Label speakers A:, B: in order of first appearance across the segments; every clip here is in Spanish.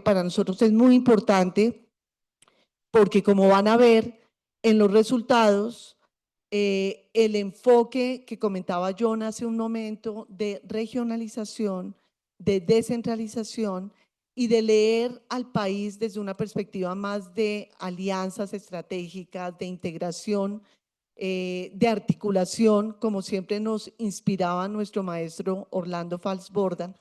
A: para nosotros es muy importante porque, como van a ver en los resultados, el enfoque que comentaba John hace un momento de regionalización, de descentralización y de leer al país desde una perspectiva más de alianzas estratégicas, de integración, de articulación, como siempre nos inspiraba nuestro maestro Orlando Falsborda.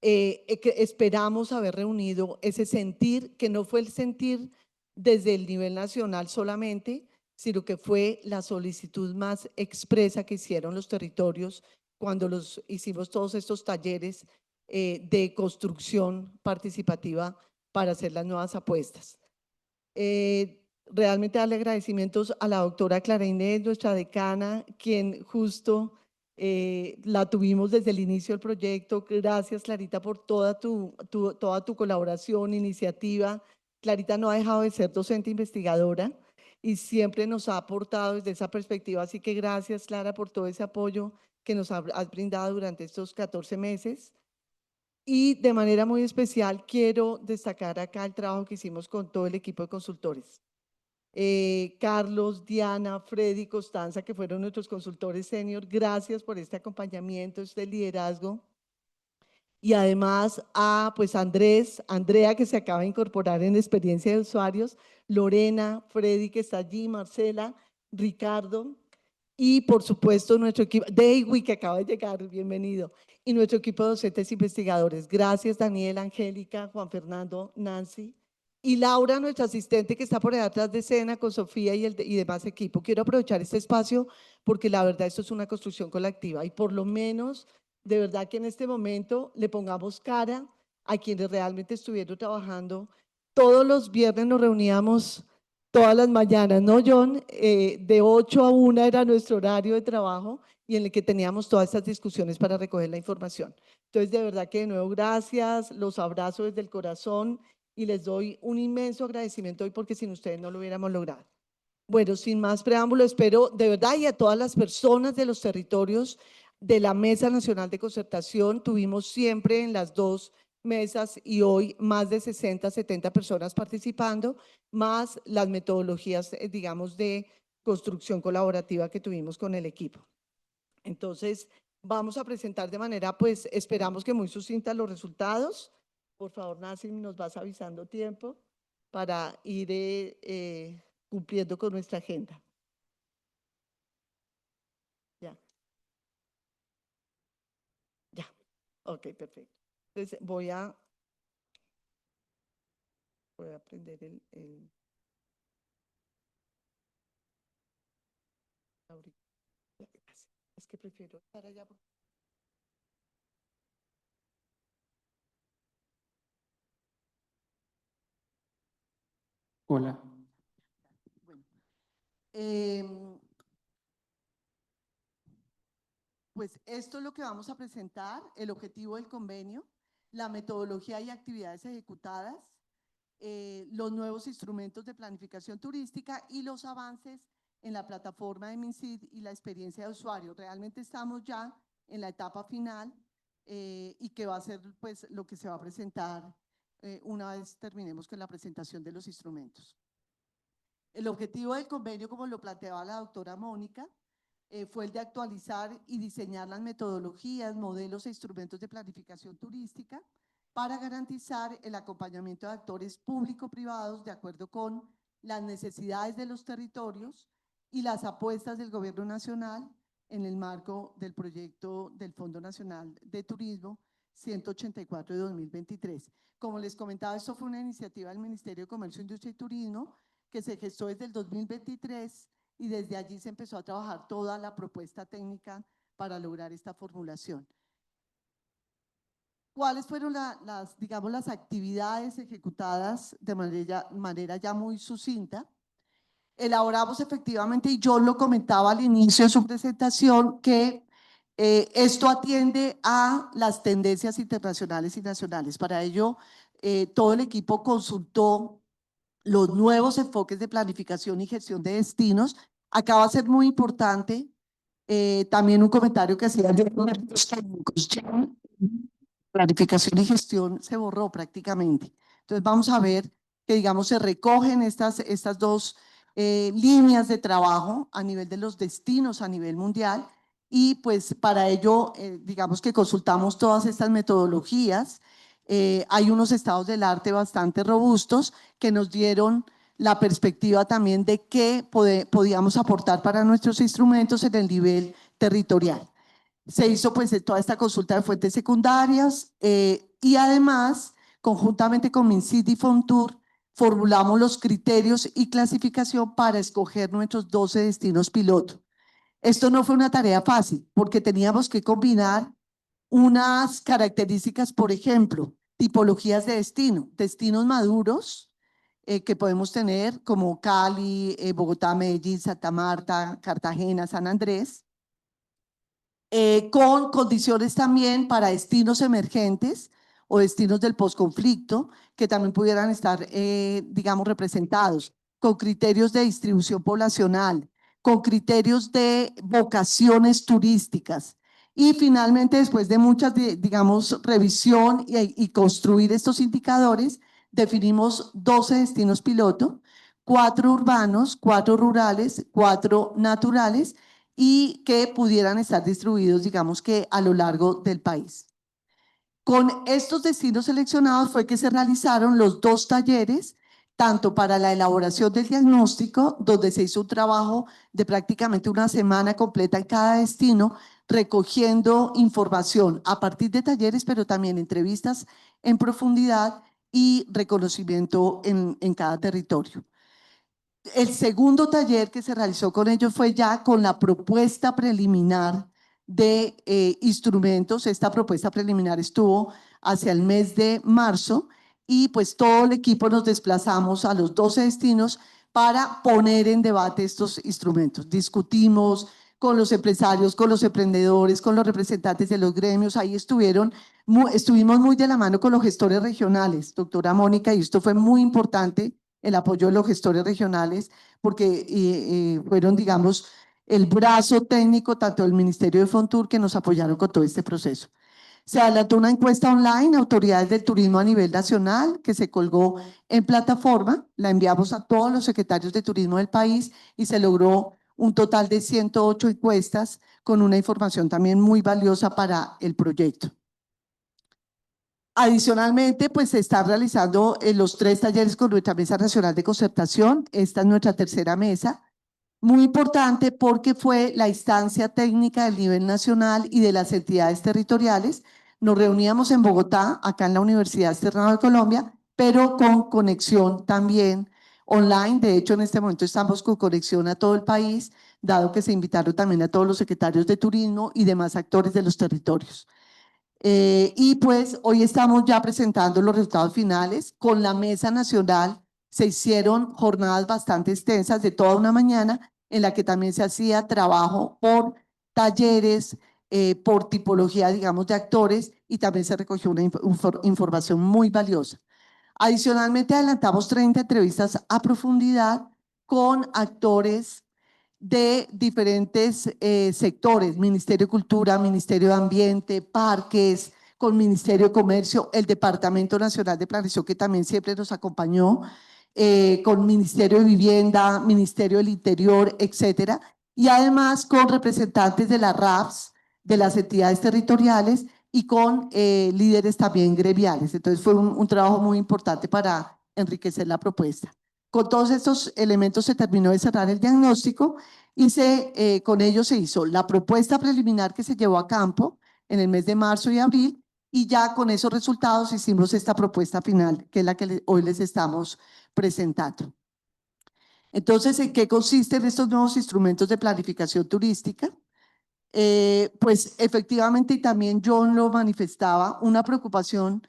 A: Que esperamos haber reunido ese sentir, que no fue el sentir desde el nivel nacional solamente, sino que fue la solicitud más expresa que hicieron los territorios cuando hicimos todos estos talleres de construcción participativa para hacer las nuevas apuestas. Realmente darle agradecimientos a la doctora Clara Inés, nuestra decana, quien justo la tuvimos desde el inicio del proyecto. Gracias, Clarita, por toda tu colaboración, iniciativa. Clarita no ha dejado de ser docente investigadora y siempre nos ha aportado desde esa perspectiva. Así que gracias, Clara, por todo ese apoyo que nos has brindado durante estos 14 meses. Y de manera muy especial quiero destacar acá el trabajo que hicimos con todo el equipo de consultores. Carlos, Diana, Freddy, Constanza, que fueron nuestros consultores senior, gracias por este acompañamiento, este liderazgo. Y además a pues Andrea, que se acaba de incorporar en experiencia de usuarios, Lorena, Freddy, que está allí, Marcela, Ricardo, y por supuesto nuestro equipo, Deiwi, que acaba de llegar, bienvenido, y nuestro equipo de docentes investigadores. Gracias, Daniel, Angélica, Juan Fernando, Nancy. Y Laura, nuestra asistente, que está por allá atrás de escena con Sofía y demás equipo. Quiero aprovechar este espacio porque la verdad esto es una construcción colectiva y por lo menos, de verdad que en este momento le pongamos cara a quienes realmente estuvieron trabajando. Todos los viernes nos reuníamos todas las mañanas, ¿no, John? De 8 a 1 era nuestro horario de trabajo y en el que teníamos todas estas discusiones para recoger la información. Entonces, de verdad que de nuevo, gracias, los abrazo desde el corazón y les doy un inmenso agradecimiento hoy porque sin ustedes no lo hubiéramos logrado. Bueno, sin más preámbulo, espero de verdad y a todas las personas de los territorios de la Mesa Nacional de Concertación, tuvimos siempre en las dos mesas y hoy más de 60, 70 personas participando, más las metodologías, digamos, de construcción colaborativa que tuvimos con el equipo. Entonces, vamos a presentar de manera, pues, esperamos que muy sucinta los resultados. Por favor, Nancy, nos vas avisando tiempo para ir cumpliendo con nuestra agenda. Ya. Ya. Ok, perfecto. Entonces, voy a prender el es que prefiero estar allá.
B: Hola.
A: Bueno, pues esto es lo que vamos a presentar, el objetivo del convenio, la metodología y actividades ejecutadas, los nuevos instrumentos de planificación turística y los avances en la plataforma de MinSID y la experiencia de usuario. Realmente estamos ya en la etapa final y que va a ser pues lo que se va a presentar una vez terminemos con la presentación de los instrumentos. El objetivo del convenio, como lo planteaba la doctora Mónica, fue el de actualizar y diseñar las metodologías, modelos e instrumentos de planificación turística para garantizar el acompañamiento de actores público-privados de acuerdo con las necesidades de los territorios y las apuestas del Gobierno Nacional en el marco del proyecto del Fondo Nacional de Turismo 184 de 2023. Como les comentaba, esto fue una iniciativa del Ministerio de Comercio, Industria y Turismo que se gestó desde el 2023 y desde allí se empezó a trabajar toda la propuesta técnica para lograr esta formulación. ¿Cuáles fueron digamos, las actividades ejecutadas de manera ya muy sucinta? Elaboramos efectivamente, y yo lo comentaba al inicio de su presentación, que esto atiende a las tendencias internacionales y nacionales. Para ello, todo el equipo consultó los nuevos enfoques de planificación y gestión de destinos. Acá va a ser muy importante también un comentario que hacía de los técnicos. Planificación y gestión se borró prácticamente. Entonces vamos a ver que, digamos, se recogen estas dos líneas de trabajo a nivel de los destinos a nivel mundial y pues para ello, digamos que consultamos todas estas metodologías. Hay unos estados del arte bastante robustos que nos dieron la perspectiva también de qué podíamos aportar para nuestros instrumentos en el nivel territorial. Se hizo pues toda esta consulta de fuentes secundarias y además, conjuntamente con MinSIT y Fontur, formulamos los criterios y clasificación para escoger nuestros 12 destinos piloto. Esto no fue una tarea fácil porque teníamos que combinar unas características, por ejemplo, tipologías de destino, destinos maduros que podemos tener como Cali, Bogotá, Medellín, Santa Marta, Cartagena, San Andrés, con condiciones también para destinos emergentes o destinos del posconflicto que también pudieran estar, digamos, representados, con criterios de distribución poblacional, con criterios de vocaciones turísticas. Y finalmente, después de muchas, digamos, revisión y construir estos indicadores, definimos 12 destinos piloto, 4 urbanos, 4 rurales, 4 naturales, y que pudieran estar distribuidos, digamos que a lo largo del país. Con estos destinos seleccionados fue que se realizaron los 2 talleres, tanto para la elaboración del diagnóstico, donde se hizo un trabajo de prácticamente una semana completa en cada destino, recogiendo información a partir de talleres, pero también entrevistas en profundidad y reconocimiento en cada territorio. El segundo taller que se realizó con ellos fue ya con la propuesta preliminar de instrumentos. Esta propuesta preliminar estuvo hacia el mes de marzo y pues todo el equipo nos desplazamos a los 12 destinos para poner en debate estos instrumentos. Discutimos con los empresarios, con los emprendedores, con los representantes de los gremios. Ahí estuvimos muy de la mano con los gestores regionales, doctora Mónica, y esto fue muy importante, el apoyo de los gestores regionales, porque fueron, digamos, el brazo técnico tanto del Ministerio de Fontur que nos apoyaron con todo este proceso. Se adelantó una encuesta online, autoridades del turismo a nivel nacional, que se colgó en plataforma, la enviamos a todos los secretarios de turismo del país y se logró un total de 108 encuestas con una información también muy valiosa para el proyecto. Adicionalmente, pues se están realizando los 3 talleres con nuestra Mesa Nacional de Concertación. Esta es nuestra tercera mesa. Muy importante porque fue la instancia técnica del nivel nacional y de las entidades territoriales. Nos reuníamos en Bogotá, acá en la Universidad Externado de Colombia, pero con conexión también online. De hecho, en este momento estamos con conexión a todo el país, dado que se invitaron también a todos los secretarios de turismo y demás actores de los territorios. Y pues hoy estamos ya presentando los resultados finales. Con la Mesa Nacional se hicieron jornadas bastante extensas de toda una mañana en la que también se hacía trabajo por talleres, por tipología, digamos, de actores y también se recogió una información muy valiosa. Adicionalmente, adelantamos 30 entrevistas a profundidad con actores de diferentes sectores, Ministerio de Cultura, Ministerio de Ambiente, Parques, con Ministerio de Comercio, el Departamento Nacional de Planeación, que también siempre nos acompañó, con Ministerio de Vivienda, Ministerio del Interior, etcétera, y además con representantes de las RAPs, de las entidades territoriales y con líderes también gremiales. Entonces fue un trabajo muy importante para enriquecer la propuesta. Con todos estos elementos se terminó de cerrar el diagnóstico y con ello se hizo la propuesta preliminar que se llevó a campo en el mes de marzo y abril, y ya con esos resultados hicimos esta propuesta final, que es la que hoy les estamos presentando. Entonces, ¿en qué consisten estos nuevos instrumentos de planificación turística? Pues efectivamente, y también John lo manifestaba, una preocupación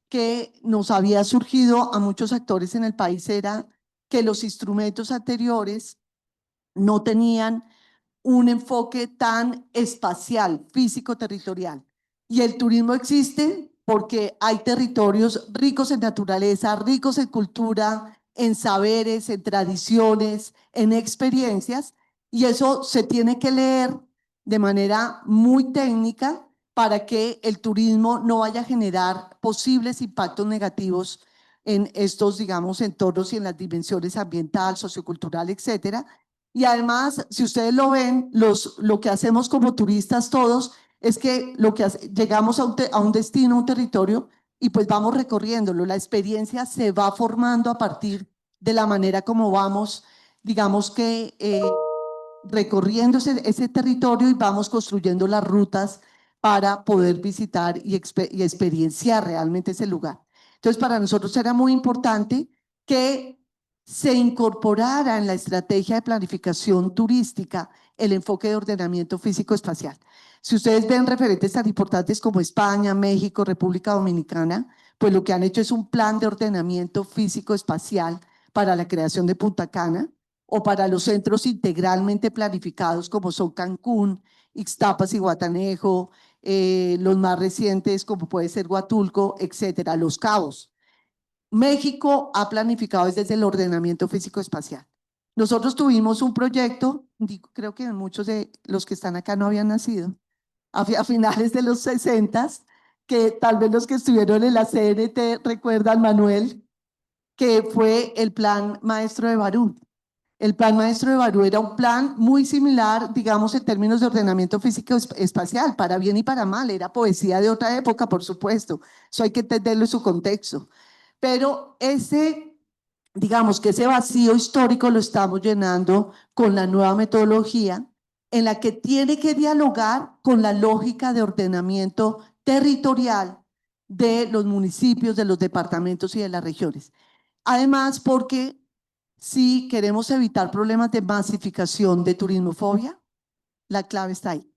A: que nos había surgido a muchos actores en el país era que los instrumentos anteriores no tenían un enfoque tan espacial, físico, territorial. Y el turismo existe porque hay territorios ricos en naturaleza, ricos en cultura, en saberes, en tradiciones, en experiencias, y eso se tiene que leer de manera muy técnica para que el turismo no vaya a generar posibles impactos negativos
B: en estos, digamos, entornos y en las dimensiones ambiental, sociocultural, etcétera. Y además, si ustedes lo ven, lo que hacemos como turistas todos es que llegamos a un destino, a un territorio, y pues vamos recorriéndolo. La experiencia se va formando a partir de la manera como vamos, digamos que recorriendo ese territorio y vamos construyendo las rutas para poder visitar y experienciar realmente ese lugar. Entonces, para nosotros era muy importante que se incorporara en la estrategia de planificación turística el enfoque de ordenamiento físico-espacial. Si ustedes ven referentes tan importantes como España, México, República Dominicana, pues lo que han hecho es un plan de ordenamiento físico-espacial para la creación de Punta Cana, o para los centros integralmente planificados como son Cancún, Ixtapas y Guatanejo, los más recientes como puede ser Huatulco, etcétera, Los Cabos. México ha planificado desde el ordenamiento físico-espacial. Nosotros tuvimos un proyecto, creo que muchos de los que están acá no habían nacido, a finales de los 60, que tal vez los que estuvieron en la CNT recuerdan, Manuel, que fue el Plan Maestro de Barú. El Plan Maestro de Barú era un plan muy similar, digamos, en términos de ordenamiento físico espacial, para bien y para mal. Era poesía de otra época, por supuesto. Eso hay que entenderlo en su contexto. Pero digamos que ese vacío histórico lo estamos llenando con la nueva metodología en la que tiene que dialogar con la lógica de ordenamiento territorial de los municipios, de los departamentos y de las regiones. Además, porque si queremos evitar problemas de masificación de turismofobia, la clave está ahí,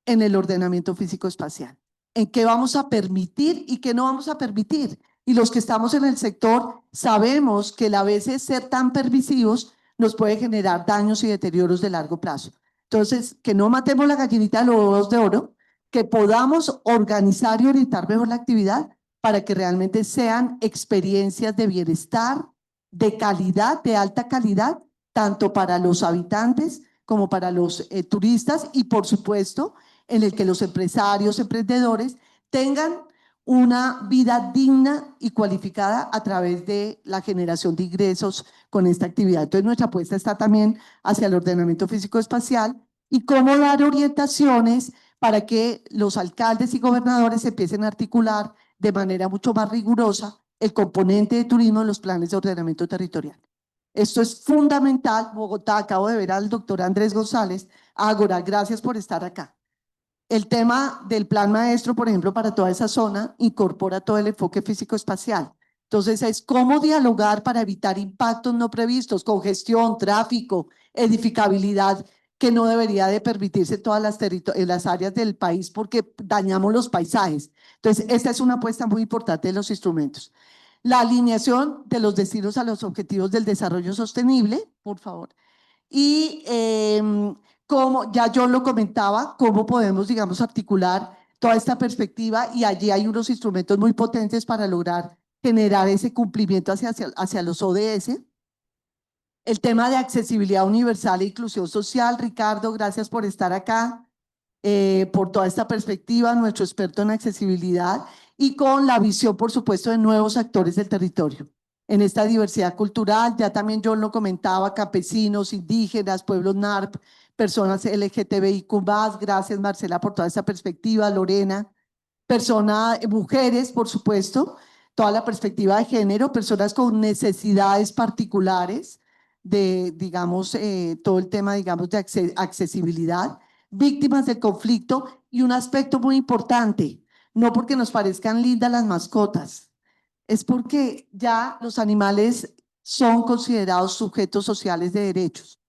B: en el ordenamiento físico-espacial, en qué vamos a permitir y qué no vamos a permitir. Y los que estamos en el sector sabemos que a veces ser tan permisivos nos puede generar daños y deterioros de largo plazo. Entonces, que no matemos la gallinita de los huevos de oro, que podamos organizar y orientar mejor la actividad para que realmente sean experiencias de bienestar, de calidad, de alta calidad, tanto para los habitantes como para los turistas y, por supuesto, en el que los empresarios, emprendedores tengan una vida digna y cualificada a través de la generación de ingresos con esta actividad. Entonces, nuestra apuesta está también hacia el ordenamiento físico-espacial y cómo dar orientaciones para que los alcaldes y gobernadores empiecen a articular de manera mucho más rigurosa el componente de turismo en los planes de ordenamiento territorial. Esto es fundamental. Bogotá, acabo de ver al doctor Andrés González. Ágora, gracias por estar acá. El tema del plan maestro, por ejemplo, para toda esa zona, incorpora todo el enfoque físico-espacial. Entonces, es cómo dialogar para evitar impactos no previstos, congestión, tráfico, edificabilidad, que no debería de permitirse en todas las áreas del país porque dañamos los paisajes. Entonces, esta es una apuesta muy importante de los instrumentos. La alineación de los destinos a los objetivos del desarrollo sostenible, por favor. Y como ya yo lo comentaba, cómo podemos, digamos, articular toda esta perspectiva y allí hay unos instrumentos muy potentes para lograr generar ese cumplimiento hacia los ODS. El tema de accesibilidad universal e inclusión social. Ricardo, gracias por estar acá, por toda esta perspectiva, nuestro experto en accesibilidad y con la visión, por supuesto, de nuevos actores del territorio. En esta diversidad cultural, ya también yo lo comentaba, campesinos, indígenas, pueblos NARP, personas LGTBIQ+, gracias Marcela por toda esta perspectiva, Lorena, mujeres, por supuesto, toda la perspectiva de género, personas con necesidades particulares de, digamos, todo el tema, digamos, de accesibilidad, víctimas del conflicto y un aspecto muy importante, no porque nos parezcan lindas las mascotas, es porque ya los animales son considerados sujetos sociales de derechos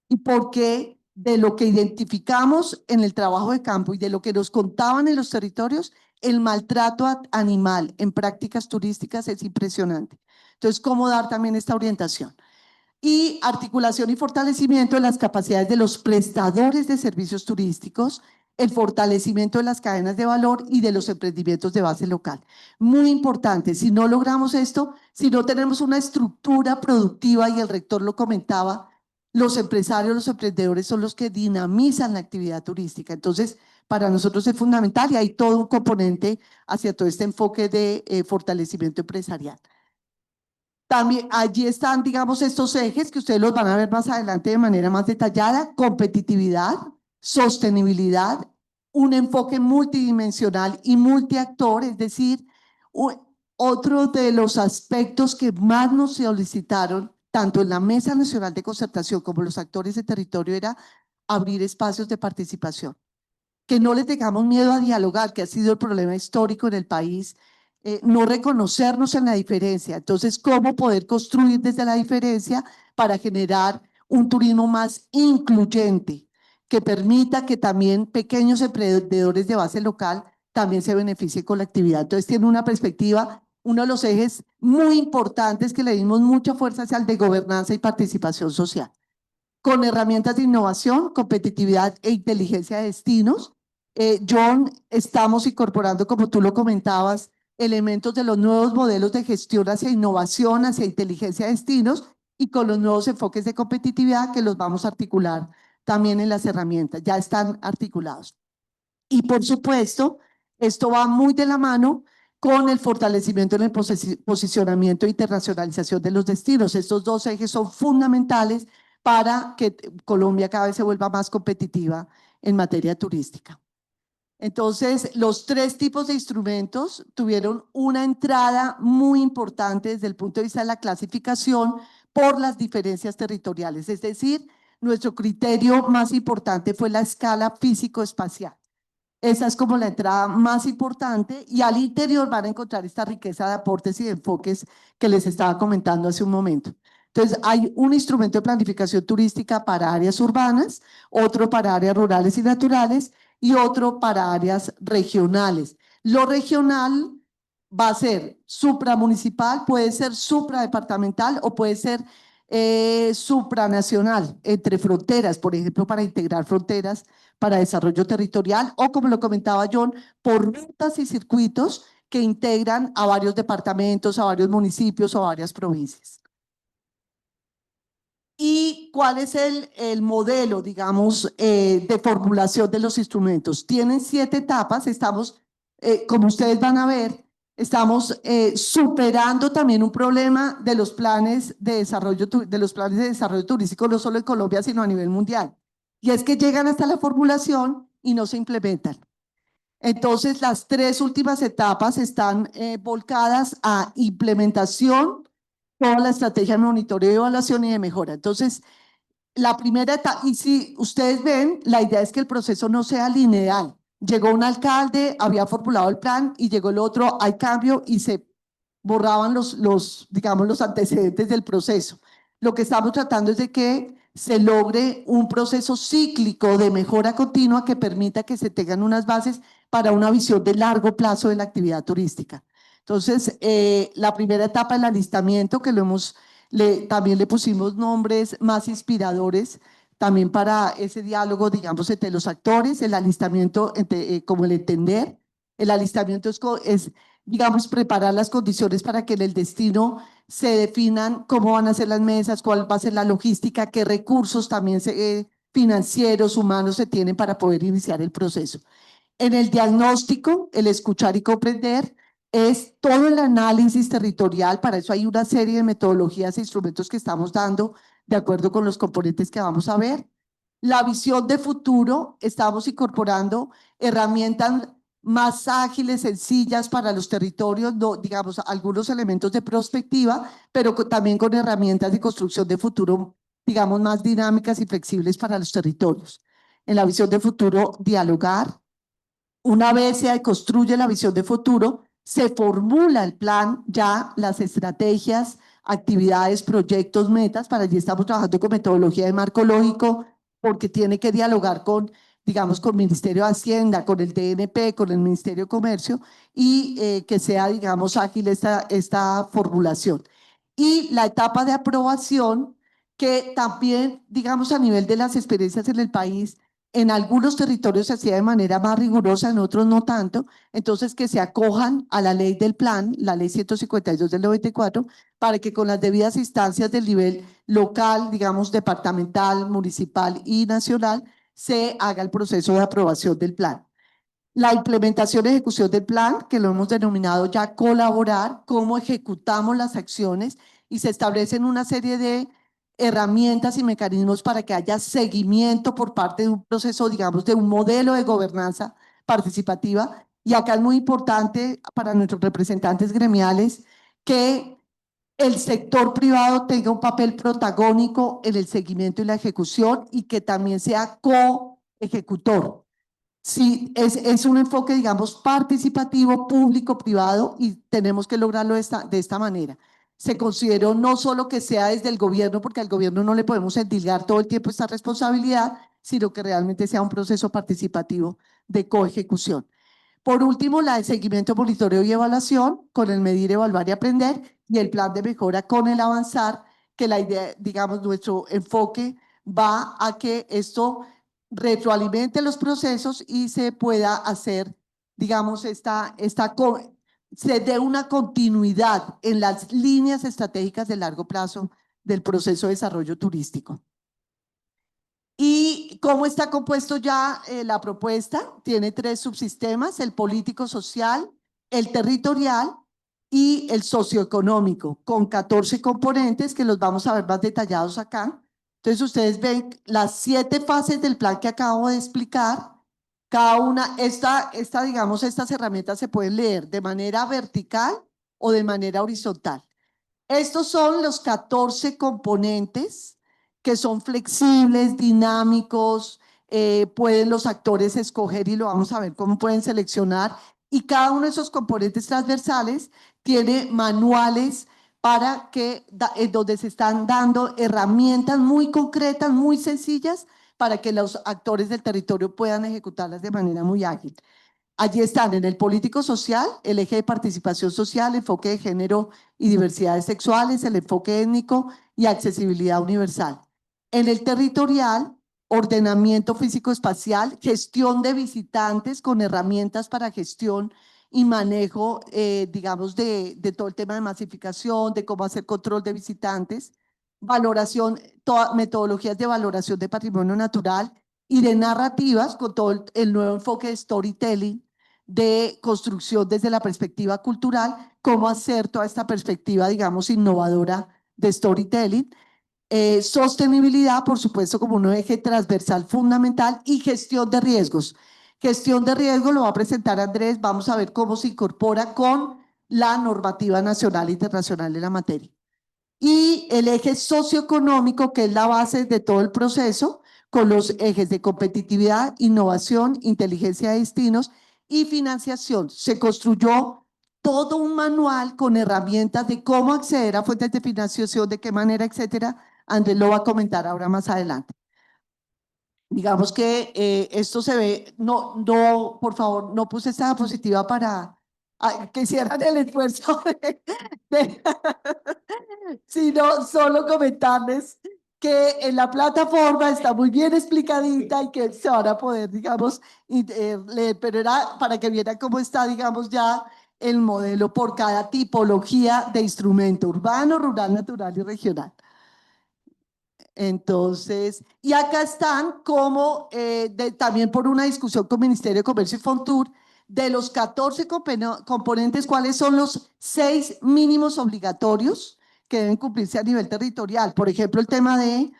B: y porque de lo que identificamos en el trabajo de campo y de lo que nos contaban en los territorios, el maltrato animal en prácticas turísticas es impresionante. Entonces, ¿cómo dar también esta orientación? Y articulación y fortalecimiento de las capacidades de los prestadores de servicios turísticos, el fortalecimiento de las cadenas de valor y de los emprendimientos de base local. Muy importante, si no logramos esto, si no tenemos una estructura productiva, y el rector lo comentaba, los empresarios, los emprendedores son los que dinamizan la actividad turística. Entonces, para nosotros es fundamental y hay todo un componente hacia todo este enfoque de fortalecimiento empresarial. También allí están, digamos, estos ejes que ustedes los van a ver más adelante de manera más detallada: competitividad, sostenibilidad, un enfoque multidimensional y multiactor, es decir, otro de los aspectos que más nos solicitaron, tanto en la Mesa Nacional de Concertación como los actores de territorio, era abrir espacios de participación. Que no les tengamos miedo a dialogar, que ha sido el problema histórico en el país, no reconocernos en la diferencia. Entonces, ¿cómo poder construir desde la diferencia para generar un turismo más incluyente, que permita que también pequeños emprendedores de base local también se beneficien con la actividad? Entonces, tiene una perspectiva, uno de los ejes muy importantes que le dimos mucha fuerza hacia el de gobernanza y participación social, con herramientas de innovación, competitividad e inteligencia de destinos. John, estamos incorporando, como tú lo comentabas, elementos de los nuevos modelos de gestión hacia innovación, hacia inteligencia de destinos, y con los nuevos enfoques de competitividad que los vamos a articular también en las herramientas, ya están articulados. Y por supuesto, esto va muy de la mano con el fortalecimiento en el posicionamiento e internacionalización de los destinos. Estos dos ejes son fundamentales para que Colombia cada vez se vuelva más competitiva en materia turística. Entonces, los tres tipos de instrumentos tuvieron una entrada muy importante desde el punto de vista de la clasificación por las diferencias territoriales. Es decir, nuestro criterio más importante fue la escala físico-espacial. Esa es como la entrada más importante, y al interior van a encontrar esta riqueza de aportes y de enfoques que les estaba comentando hace un momento. Entonces, hay un instrumento de planificación turística para áreas urbanas, otro para áreas rurales y naturales y otro para áreas regionales. Lo regional va a ser supramunicipal, puede ser supradepartamental o puede ser supranacional, entre fronteras, por ejemplo, para integrar fronteras para desarrollo territorial, o como lo comentaba John, por rutas y circuitos que integran a varios departamentos, a varios municipios o a varias provincias. ¿Y cuál es el modelo, digamos, de formulación de los instrumentos? Tienen 7 etapas, estamos, como ustedes van a ver, estamos superando también un problema de los planes de desarrollo turístico, no solo en Colombia, sino a nivel mundial. Y es que llegan hasta la formulación y no se implementan. Entonces, las 3 últimas etapas están volcadas a implementación, toda la estrategia de monitoreo, evaluación y de mejora. Entonces, la primera etapa, y si ustedes ven, la idea es que el proceso no sea lineal. Llegó un alcalde, había formulado el plan, y llegó el otro, hay cambio, y se borraban digamos, los antecedentes del proceso. Lo que estamos tratando es de que se logre un proceso cíclico de mejora continua que permita que se tengan unas bases para una visión de largo plazo de la actividad turística. Entonces, la primera etapa, el alistamiento, que también le pusimos nombres más inspiradores, también para ese diálogo, digamos, entre los actores. El alistamiento, como el entender. El alistamiento es, digamos, preparar las condiciones para que en el destino se definan cómo van a ser las mesas, cuál va a ser la logística, qué recursos también financieros, humanos se tienen para poder iniciar el proceso. En el diagnóstico, el escuchar y comprender es todo el análisis territorial. Para eso hay una serie de metodologías e instrumentos que estamos dando de acuerdo con los componentes que vamos a ver. La visión de futuro, estamos incorporando herramientas más ágiles, sencillas para los territorios, digamos, algunos elementos de prospectiva, pero también con herramientas de construcción de futuro, digamos, más dinámicas y flexibles para los territorios. En la visión de futuro, dialogar. Una vez se construye la visión de futuro, se formula el plan, ya las estrategias, actividades, proyectos, metas. Para allí estamos trabajando con metodología de marco lógico, porque tiene que dialogar con, digamos, con el Ministerio de Hacienda, con el DNP, con el Ministerio de Comercio, y que sea, digamos, ágil esta formulación. Y la etapa de aprobación, que también, digamos, a nivel de las experiencias en el país, en algunos territorios se hacía de manera más rigurosa, en otros no tanto. Entonces, que se acojan a la ley del plan, la ley 152 del 94, para que con las debidas instancias del nivel local, digamos, departamental, municipal y nacional, se haga el proceso de aprobación del plan. La implementación y ejecución del plan, que lo hemos denominado ya colaborar, cómo ejecutamos las acciones, y se establecen una serie de herramientas y mecanismos para que haya seguimiento por parte de un proceso, digamos, de un modelo de gobernanza participativa. Y acá es muy importante para nuestros representantes gremiales que el sector privado tenga un papel protagónico en el seguimiento y la ejecución y que también sea co-ejecutor. Sí, es un enfoque, digamos, participativo, público-privado y tenemos que lograrlo de esta manera. Se consideró no solo que sea desde el gobierno, porque al gobierno no le podemos endilgar todo el tiempo esta responsabilidad, sino que realmente sea un proceso participativo de coejecución. Por último, la de seguimiento, monitoreo y evaluación con el medir, evaluar y aprender y el plan de mejora con el avanzar, que la idea, digamos, nuestro enfoque va a que esto retroalimente los procesos y se pueda hacer, digamos, se dé una continuidad en las líneas estratégicas de largo plazo del proceso de desarrollo turístico. ¿Y cómo está compuesto ya la propuesta? Tiene 3 subsistemas: el político-social, el territorial y el socioeconómico, con 14 componentes que los vamos a ver más detallados acá. Entonces ustedes ven las 7 fases del plan que acabo de explicar. Cada una, digamos, estas herramientas se pueden leer de manera vertical o de manera horizontal. Estos son los 14 componentes que son flexibles, dinámicos, pueden los actores escoger y lo vamos a ver cómo pueden seleccionar. Y cada uno de esos componentes transversales tiene manuales para que, en donde se están dando herramientas muy concretas, muy sencillas, para que los actores del territorio puedan ejecutarlas de manera muy ágil. Allí están en el político social, el eje de participación social, enfoque de género y diversidades sexuales, el enfoque étnico y accesibilidad universal. En el territorial, ordenamiento físico-espacial, gestión de visitantes con herramientas para gestión y manejo, digamos, de todo el tema de masificación, de cómo hacer control de visitantes, valoración, metodologías de valoración de patrimonio natural y de narrativas con todo el nuevo enfoque de storytelling, de construcción desde la perspectiva cultural, cómo hacer toda esta perspectiva, digamos, innovadora de storytelling. Sostenibilidad, por supuesto, como un eje transversal fundamental, y gestión de riesgos. Gestión de riesgos lo va a presentar Andrés, vamos a ver cómo se incorpora con la normativa nacional e internacional en la materia. Y el eje socioeconómico, que es la base de todo el proceso, con los ejes de competitividad, innovación, inteligencia de destinos y financiación. Se construyó todo un manual con herramientas de cómo acceder a fuentes de financiación, de qué manera, etcétera. Andrés lo va a comentar ahora más adelante. Digamos que esto se ve, por favor, no puse esta diapositiva para que hicieran el esfuerzo de sino solo comentarles que en la plataforma está muy bien explicadita y que se van a poder, digamos, leer, pero era para que vieran cómo está, digamos, ya el modelo por cada tipología de instrumento: urbano, rural, natural y regional. Entonces, y acá están como también por una discusión con Ministerio de Comercio y Fontur, de los 14 componentes, cuáles son los 6 mínimos obligatorios que deben cumplirse a nivel territorial. Por ejemplo, el tema de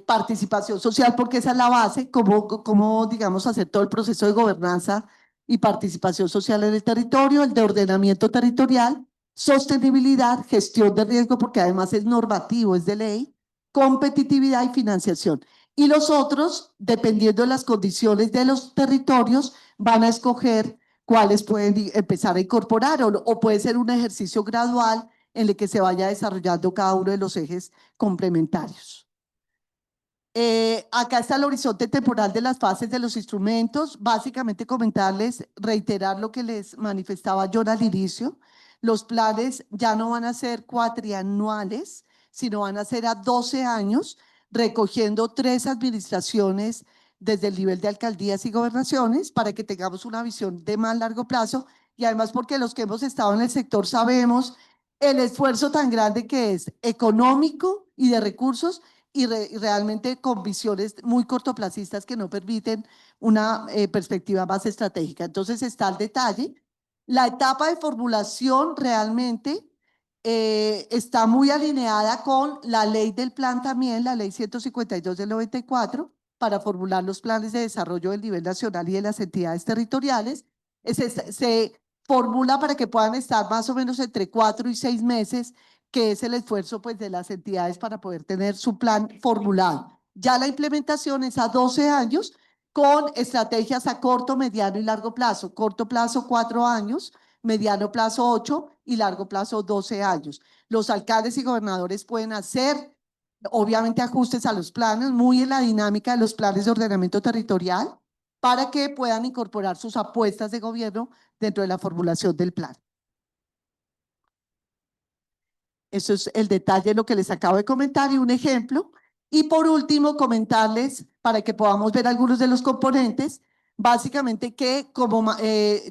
B: participación social, porque esa es la base, cómo, digamos, hacer todo el proceso de gobernanza y participación social en el territorio, el de ordenamiento territorial, sostenibilidad, gestión de riesgo, porque además es normativo, es de ley, competitividad y financiación. Y los otros, dependiendo de las condiciones de los territorios, van a escoger cuáles pueden empezar a incorporar, o puede ser un ejercicio gradual en el que se vaya desarrollando cada uno de los ejes complementarios. Acá está el horizonte temporal de las fases de los instrumentos. Básicamente comentarles, reiterar lo que les manifestaba yo al inicio. Los planes ya no van a ser cuatrianuales, sino van a ser a 12 años, recogiendo 3 administraciones desde el nivel de alcaldías y gobernaciones, para que tengamos una visión de más largo plazo, y además porque los que hemos estado en el sector sabemos el esfuerzo tan grande que es económico y de recursos, y realmente con visiones muy cortoplacistas que no permiten una perspectiva más estratégica. Entonces está el detalle. La etapa de formulación realmente está muy alineada con la ley del plan también, la ley 152 del 94, para formular los planes de desarrollo del nivel nacional y de las entidades territoriales. Se formula para que puedan estar más o menos entre 4 y 6 meses, que es el esfuerzo pues, de las entidades para poder tener su plan formulado. Ya la implementación es a 12 años, con estrategias a corto, mediano y largo plazo. Corto plazo, 4 años, mediano plazo 8 y largo plazo 12 años. Los alcaldes y gobernadores pueden hacer, obviamente, ajustes a los planes, muy en la dinámica de los planes de ordenamiento territorial, para que puedan incorporar sus apuestas de gobierno dentro de la formulación del plan. Eso es el detalle de lo que les acabo de comentar y un ejemplo. Y por último, comentarles, para que podamos ver algunos de los componentes, básicamente que, como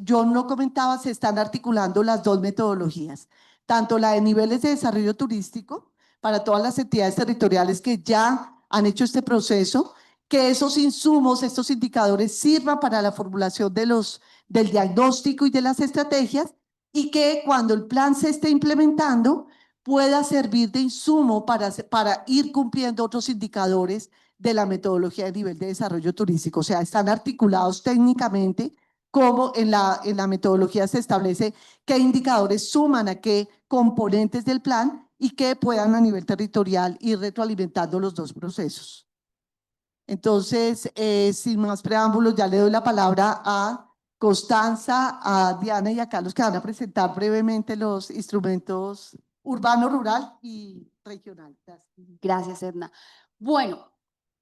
B: John lo comentaba, se están articulando las dos metodologías, tanto la de niveles de desarrollo turístico para todas las entidades territoriales que ya han hecho este proceso, que esos insumos, estos indicadores sirvan para la formulación del diagnóstico y de las estrategias, y que cuando el plan se esté implementando, pueda servir de insumo para ir cumpliendo otros indicadores de la metodología de nivel de desarrollo turístico. O sea, están articulados técnicamente, como en la metodología se establece qué indicadores suman a qué componentes del plan y que puedan a nivel territorial ir retroalimentando los dos procesos. Entonces, sin más preámbulos, ya le doy la palabra a Constanza, a Diana y a Carlos, que van a presentar brevemente los instrumentos urbano, rural y regional.
C: Gracias, Edna. Bueno,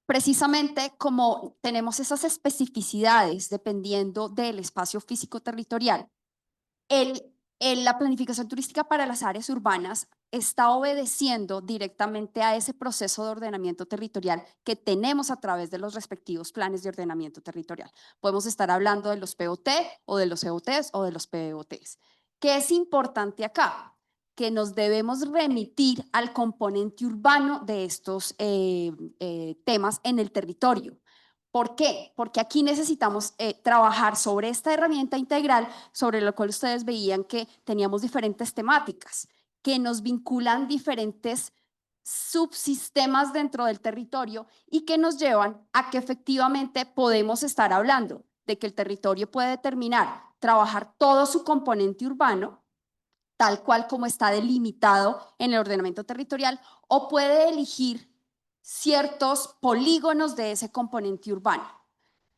C: precisamente como tenemos esas especificidades dependiendo del espacio físico territorial, la planificación turística para las áreas urbanas está obedeciendo directamente a ese proceso de ordenamiento territorial que tenemos a través de los respectivos planes de ordenamiento territorial. Podemos estar hablando de los POT o de los EOTs o de los POTs. ¿Qué es importante acá? Que nos debemos remitir al componente urbano de estos temas en el territorio. ¿Por qué? Porque aquí necesitamos trabajar sobre esta herramienta integral, sobre la cual ustedes veían que teníamos diferentes temáticas, que nos vinculan diferentes subsistemas dentro del territorio y que nos llevan a que efectivamente podemos estar hablando de que el territorio puede determinar, trabajar todo su componente urbano, tal cual como está delimitado en el ordenamiento territorial, o puede elegir ciertos polígonos de ese componente urbano.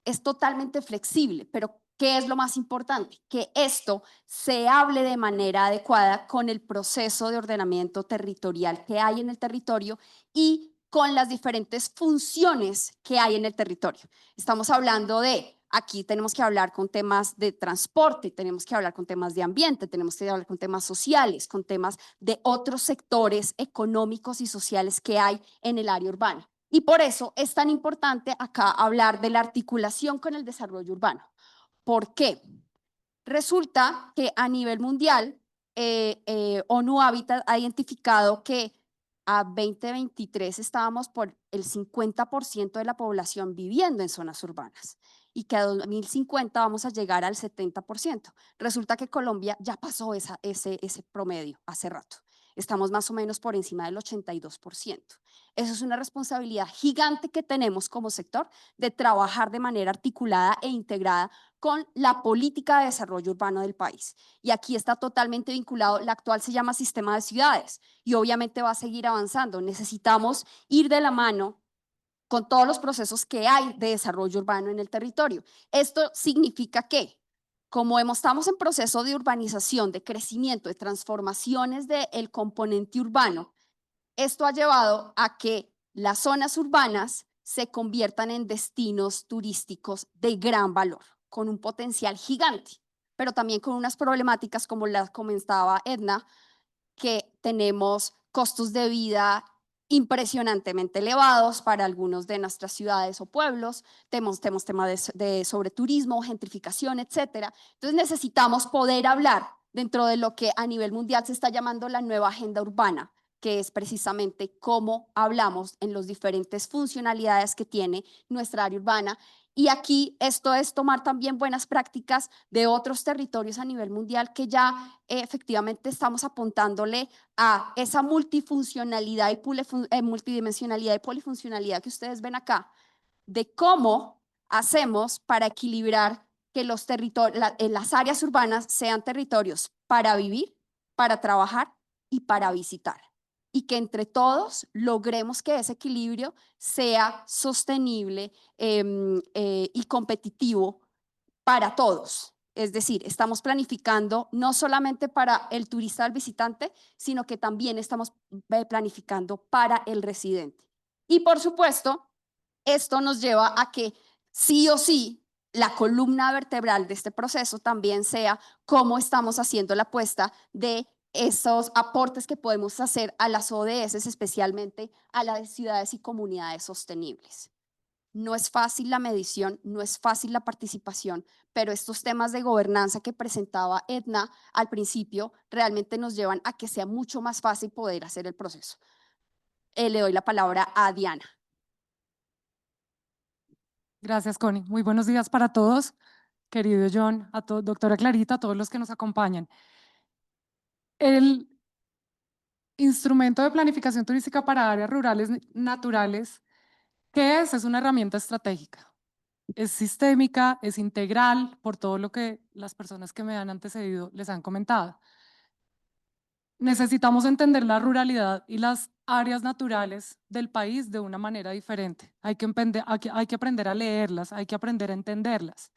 C: Es totalmente flexible, pero ¿qué es lo más importante? Que esto se hable de manera adecuada con el proceso de ordenamiento territorial que hay en el territorio y con las diferentes funciones que hay en el territorio. Estamos hablando de, aquí tenemos que hablar con temas de transporte, tenemos que hablar con temas de ambiente, tenemos que hablar con temas sociales, con temas de otros sectores económicos y sociales que hay en el área urbana. Y por eso es tan importante acá hablar de la articulación con el desarrollo urbano. ¿Por qué? Resulta que a nivel mundial, ONU Habitat ha identificado que a 2023 estábamos por el 50% de la población viviendo en zonas urbanas y que a 2050 vamos a llegar al 70%. Resulta que Colombia ya pasó ese promedio hace rato. Estamos más o menos por encima del 82%. Eso es una responsabilidad gigante que tenemos como sector de trabajar de manera articulada e integrada con la política de desarrollo urbano del país. Y aquí está totalmente vinculado, la actual se llama Sistema de Ciudades y obviamente va a seguir avanzando. Necesitamos ir de la mano con todos los procesos que hay de desarrollo urbano en el territorio. Esto significa que, como estamos en proceso de urbanización, de crecimiento, de transformaciones del componente urbano, esto ha llevado a que las zonas urbanas se conviertan en destinos turísticos de gran valor, con un potencial gigante, pero también con unas problemáticas como las comentaba Edna, que tenemos costos de vida impresionantemente elevados para algunos de nuestras ciudades o pueblos, tenemos temas de sobreturismo, gentrificación, etcétera. Entonces necesitamos poder hablar dentro de lo que a nivel mundial se está llamando la nueva agenda urbana, que es precisamente cómo hablamos en las diferentes funcionalidades que tiene nuestra área urbana Y aquí esto es tomar también buenas prácticas de otros territorios a nivel mundial que ya efectivamente estamos apuntándole a esa multifuncionalidad y multidimensionalidad y polifuncionalidad que ustedes ven acá, de cómo hacemos para equilibrar que los las áreas urbanas sean territorios para vivir, para trabajar y para visitar. Y que entre todos logremos que ese equilibrio sea sostenible y competitivo para todos. Es decir, estamos planificando no solamente para el turista o el visitante, sino que también estamos planificando para el residente. Y por supuesto, esto nos lleva a que sí o sí la columna vertebral de este proceso también sea cómo estamos haciendo la apuesta de esos aportes que podemos hacer a las ODS, especialmente a las de ciudades y comunidades sostenibles. No es fácil la medición, no es fácil la participación, pero estos temas de gobernanza que presentaba Edna al principio realmente nos llevan a que sea mucho más fácil poder hacer el proceso. Le doy la palabra a Diana.
D: Gracias, Connie. Muy buenos días para todos, querido John, doctora Clarita, a todos los que nos acompañan. El instrumento de planificación turística para áreas rurales naturales, ¿qué es? Es una herramienta estratégica. Es sistémica, es integral, por todo lo que las personas que me han antecedido les han comentado. Necesitamos entender la ruralidad y las áreas naturales del país de una manera diferente. Hay que aprender a leerlas, hay que aprender a entenderlas.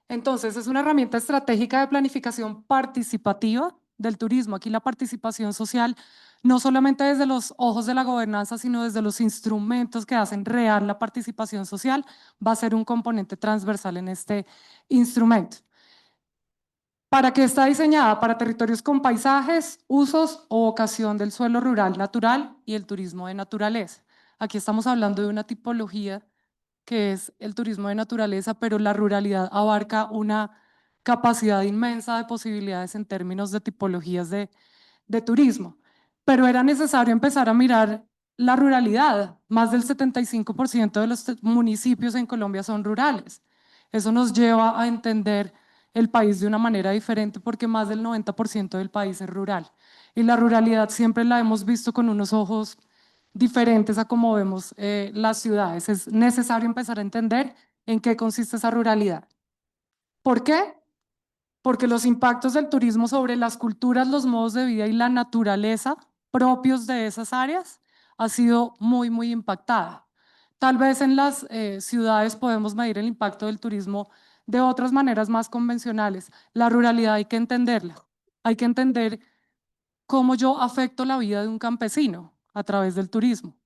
D: Entonces, es una herramienta estratégica de planificación participativa del turismo. Aquí la participación social, no solamente desde los ojos de la gobernanza, sino desde los instrumentos que hacen real la participación social, va a ser un componente transversal en este instrumento. ¿Para qué está diseñada? Para territorios con paisajes, usos o vocación del suelo rural natural y el turismo de naturaleza. Aquí estamos hablando de una tipología que es el turismo de naturaleza, pero la ruralidad abarca una capacidad inmensa de posibilidades en términos de tipologías de turismo. Pero era necesario empezar a mirar la ruralidad. Más del 75% de los municipios en Colombia son rurales. Eso nos lleva a entender el país de una manera diferente porque más del 90% del país es rural. Y la ruralidad siempre la hemos visto con unos ojos diferentes a cómo vemos las ciudades. Es necesario empezar a entender en qué consiste esa ruralidad. ¿Por qué? Porque los impactos del turismo sobre las culturas, los modos de vida y la naturaleza propios de esas áreas ha sido muy, muy impactada. Tal vez en las ciudades podemos medir el impacto del turismo de otras maneras más convencionales. La ruralidad hay que entenderla. Hay que entender cómo yo afecto la vida de un campesino a través del turismo.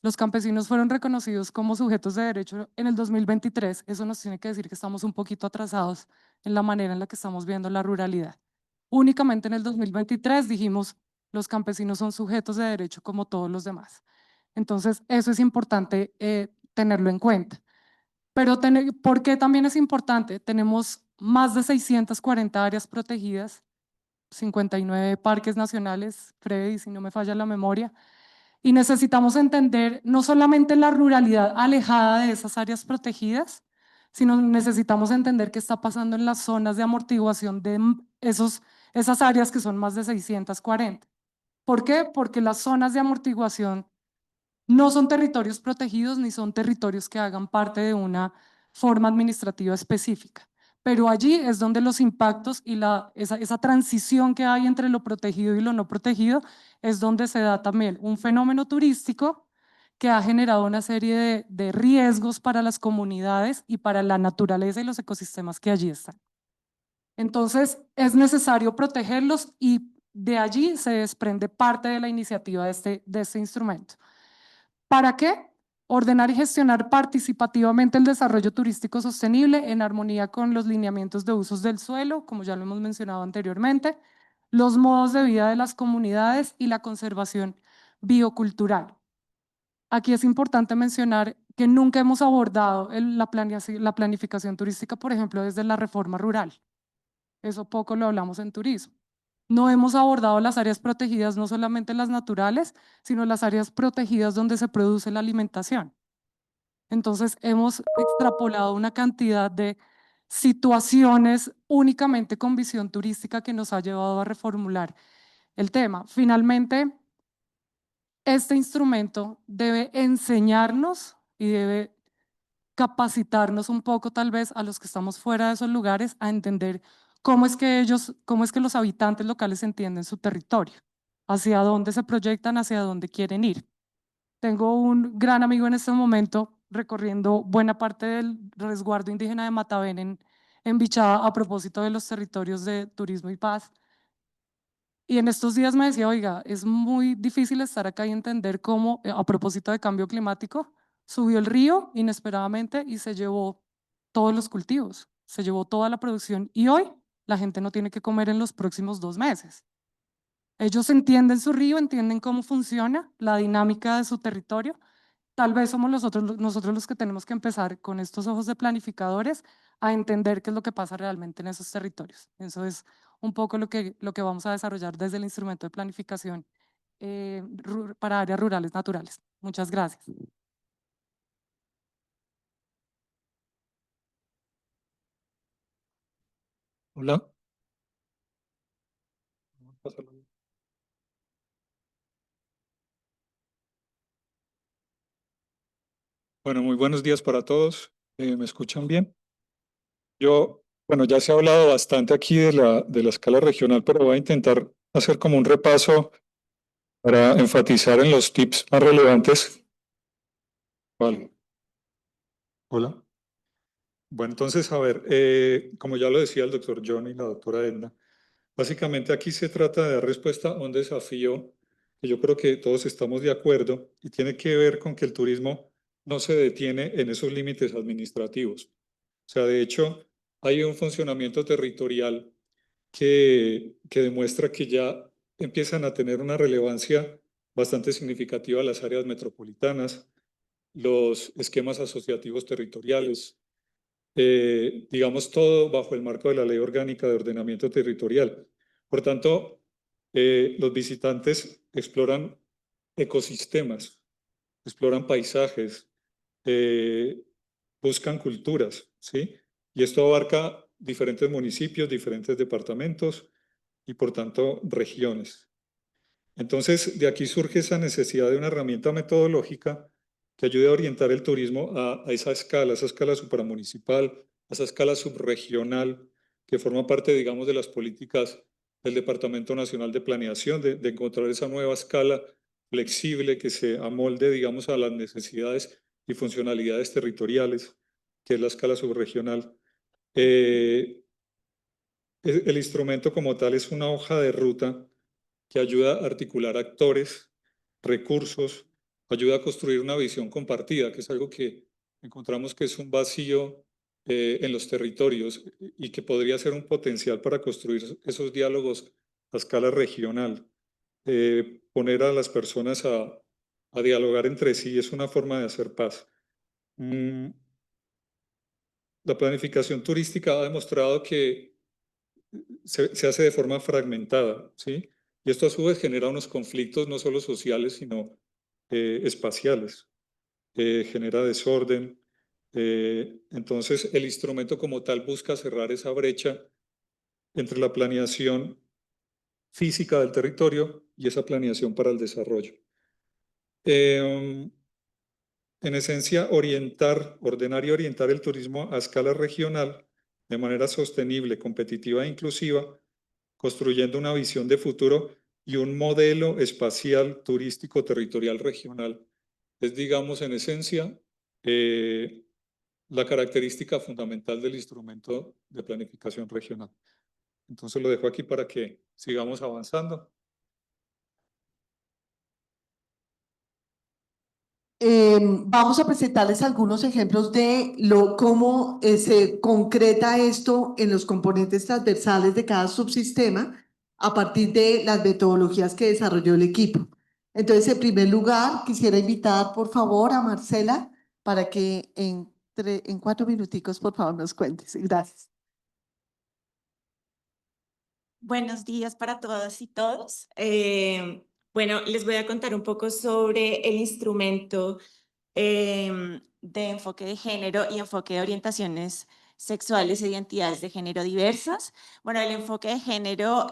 D: Los campesinos fueron reconocidos como sujetos de derecho en el 2023. Eso nos tiene que decir que estamos un poquito atrasados en la manera en la que estamos viendo la ruralidad. Únicamente en el 2023 dijimos, los campesinos son sujetos de derecho como todos los demás. Entonces, eso es importante tenerlo en cuenta. Pero, ¿por qué también es importante? Tenemos más de 640 áreas protegidas, 59 parques nacionales, Freddy, si no me falla la memoria, y necesitamos entender no solamente la ruralidad alejada de esas áreas protegidas, sino necesitamos entender qué está pasando en las zonas de amortiguación de esas áreas que son más de 640. ¿Por qué? Porque las zonas de amortiguación no son territorios protegidos ni son territorios que hagan parte de una forma administrativa específica. Pero allí es donde los impactos y esa transición que hay entre lo protegido y lo no protegido es donde se da también un fenómeno turístico que ha generado una serie de riesgos para las comunidades y para la naturaleza y los ecosistemas que allí están. Entonces, es necesario protegerlos y de allí se desprende parte de la iniciativa de este instrumento. ¿Para qué? Ordenar y gestionar participativamente el desarrollo turístico sostenible en armonía con los lineamientos de usos del suelo, como ya lo hemos mencionado anteriormente, los modos de vida de las comunidades y la conservación biocultural. Aquí es importante mencionar que nunca hemos abordado la planificación turística, por ejemplo, desde la reforma rural. Eso poco lo hablamos en turismo. No hemos abordado las áreas protegidas, no solamente las naturales, sino las áreas protegidas donde se produce la alimentación. Entonces hemos extrapolado una cantidad de situaciones únicamente con visión turística que nos ha llevado a reformular el tema. Finalmente, este instrumento debe enseñarnos y debe capacitarnos un poco tal vez a los que estamos fuera de esos lugares a entender cómo es que los habitantes locales entienden su territorio, hacia dónde se proyectan, hacia dónde quieren ir. Tengo un gran amigo en este momento recorriendo buena parte del resguardo indígena de Matavén en Bichada a propósito de los territorios de turismo y paz. Y en estos días me decía, oiga, es muy difícil estar acá y entender cómo, a propósito de cambio climático, subió el río inesperadamente y se llevó todos los cultivos, se llevó toda la producción y hoy la gente no tiene que comer en los próximos 2 meses. Ellos entienden su río, entienden cómo funciona la dinámica de su territorio. Tal vez somos nosotros los que tenemos que empezar con estos ojos de planificadores a entender qué es lo que pasa realmente en esos territorios. Eso es un poco lo que vamos a desarrollar desde el instrumento de planificación para áreas rurales naturales. Muchas gracias.
E: Hola. Bueno, muy buenos días para todos. ¿Me escuchan bien? Bueno, ya se ha hablado bastante aquí de la escala regional, pero voy a intentar hacer como un repaso para enfatizar en los tips más relevantes. Vale. Hola. Bueno, entonces, a ver, como ya lo decía el doctor John y la doctora Edna, básicamente aquí se trata de dar respuesta a un desafío que yo creo que todos estamos de acuerdo y tiene que ver con que el turismo no se detiene en esos límites administrativos. O sea, de hecho, hay un funcionamiento territorial que demuestra que ya empiezan a tener una relevancia bastante significativa las áreas metropolitanas, los esquemas asociativos territoriales, digamos todo bajo el marco de la Ley Orgánica de Ordenamiento Territorial. Por tanto, los visitantes exploran ecosistemas, exploran paisajes, eh, buscan culturas, ¿sí? Y esto abarca diferentes municipios, diferentes departamentos y por tanto regiones. Entonces, de aquí surge esa necesidad de una herramienta metodológica que ayude a orientar el turismo a esa escala supramunicipal, a esa escala subregional, que forma parte, digamos, de las políticas del Departamento Nacional de Planeación, de encontrar esa nueva escala flexible que se amolde, digamos, a las necesidades y funcionalidades territoriales, que es la escala subregional. El instrumento como tal es una hoja de ruta que ayuda a articular actores, recursos, ayuda a construir una visión compartida, que es algo que encontramos que es un vacío en los territorios y que podría ser un potencial para construir esos diálogos a escala regional. Poner a las personas a dialogar entre sí es una forma de hacer paz. La planificación turística ha demostrado que se hace de forma fragmentada, ¿sí? Y esto a su vez genera unos conflictos no solo sociales, sino espaciales. Genera desorden. Entonces, el instrumento como tal busca cerrar esa brecha entre la planeación física del territorio y esa planeación para el desarrollo. En esencia, ordenar y orientar el turismo a escala regional de manera sostenible, competitiva e inclusiva, construyendo una visión de futuro y un modelo espacial turístico territorial regional. Es, digamos, en esencia, la característica fundamental del instrumento de planificación regional. Entonces lo dejo aquí para que sigamos avanzando.
B: Vamos a presentarles algunos ejemplos de cómo se concreta esto en los componentes transversales de cada subsistema a partir de las metodologías que desarrolló el equipo. Entonces, en primer lugar, quisiera invitar, por favor, a Marcela para que en 4 minuticos, por favor, nos cuentes. Gracias.
F: Buenos días para todas y todos. Bueno, les voy a contar un poco sobre el instrumento de enfoque de género y enfoque de orientaciones sexuales e identidades de género diversas. Bueno, el enfoque de género,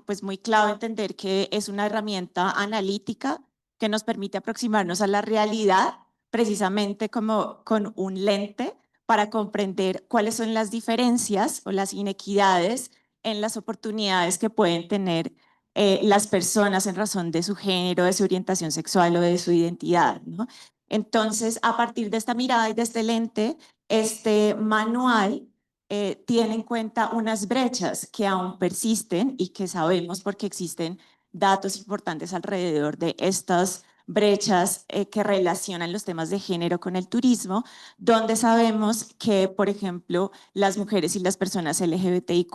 F: pues muy clave entender que es una herramienta analítica que nos permite aproximarnos a la realidad precisamente como con un lente para comprender cuáles son las diferencias o las inequidades en las oportunidades que pueden tener las personas en razón de su género, de su orientación sexual o de su identidad, ¿no? Entonces, a partir de esta mirada y de este lente, este manual tiene en cuenta unas brechas que aún persisten y que sabemos porque existen datos importantes alrededor de estas brechas que relacionan los temas de género con el turismo, donde sabemos que, por ejemplo, las mujeres y las personas LGBTIQ+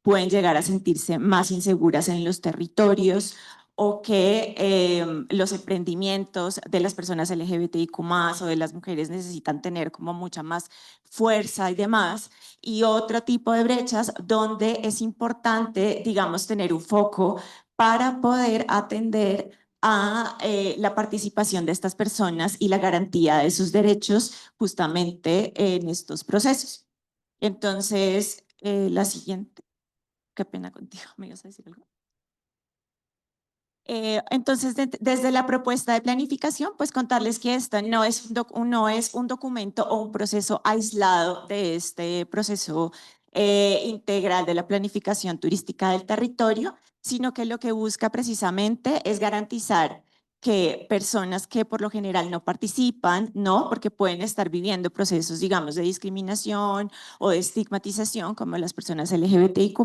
F: pueden llegar a sentirse más inseguras en los territorios, o que los emprendimientos de las personas LGBTIQ+ o de las mujeres necesitan tener como mucha más fuerza y demás, y otro tipo de brechas donde es importante, digamos, tener un foco para poder atender a la participación de estas personas y la garantía de sus derechos justamente en estos procesos. Entonces, la siguiente. Qué pena contigo, ¿me ibas a decir algo? Entonces, desde la propuesta de planificación, pues contarles que esta no es no es un documento o un proceso aislado de este proceso integral de la planificación turística del territorio, sino que lo que busca precisamente es garantizar que personas que por lo general no participan, no, porque pueden estar viviendo procesos, digamos, de discriminación o de estigmatización, como las personas LGBTIQ+,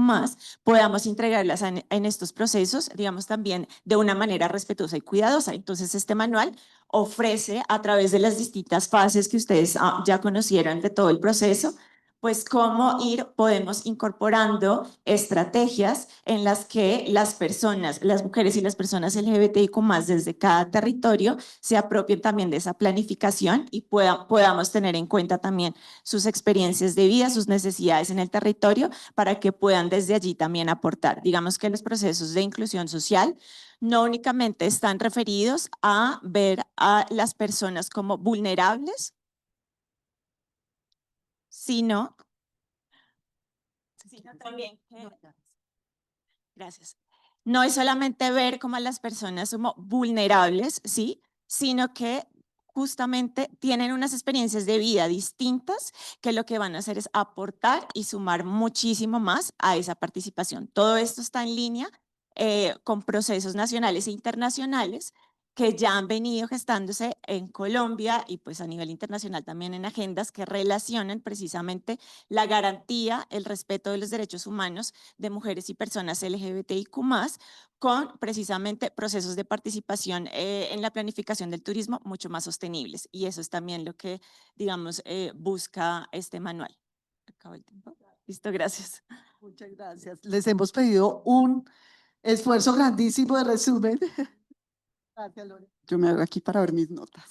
F: podamos integrarlas en estos procesos, digamos, también de una manera respetuosa y cuidadosa. Entonces, este manual ofrece, a través de las distintas fases que ustedes ya conocieron de todo el proceso, pues cómo podemos incorporando estrategias en las que las personas, las mujeres y las personas LGBTIQ+ desde cada territorio se apropien también de esa planificación y podamos tener en cuenta también sus experiencias de vida, sus necesidades en el territorio, para que puedan desde allí también aportar. Digamos que los procesos de inclusión social no únicamente están referidos a ver a las personas como vulnerables, sino también gracias. No es solamente ver como a las personas como vulnerables, ¿sí? Sino que justamente tienen unas experiencias de vida distintas que lo que van a hacer es aportar y sumar muchísimo más a esa participación. Todo esto está en línea con procesos nacionales e internacionales que ya han venido gestándose en Colombia y pues a nivel internacional también en agendas que relacionan precisamente la garantía, el respeto de los derechos humanos de mujeres y personas LGBTIQ+, con precisamente procesos de participación en la planificación del turismo mucho más sostenibles. Y eso es también lo que, digamos, busca este manual. Acabo el tiempo. Listo, gracias.
B: Muchas gracias. Les hemos pedido un esfuerzo grandísimo de resumen. Gracias, Lore.
G: Yo me hago aquí para ver mis notas.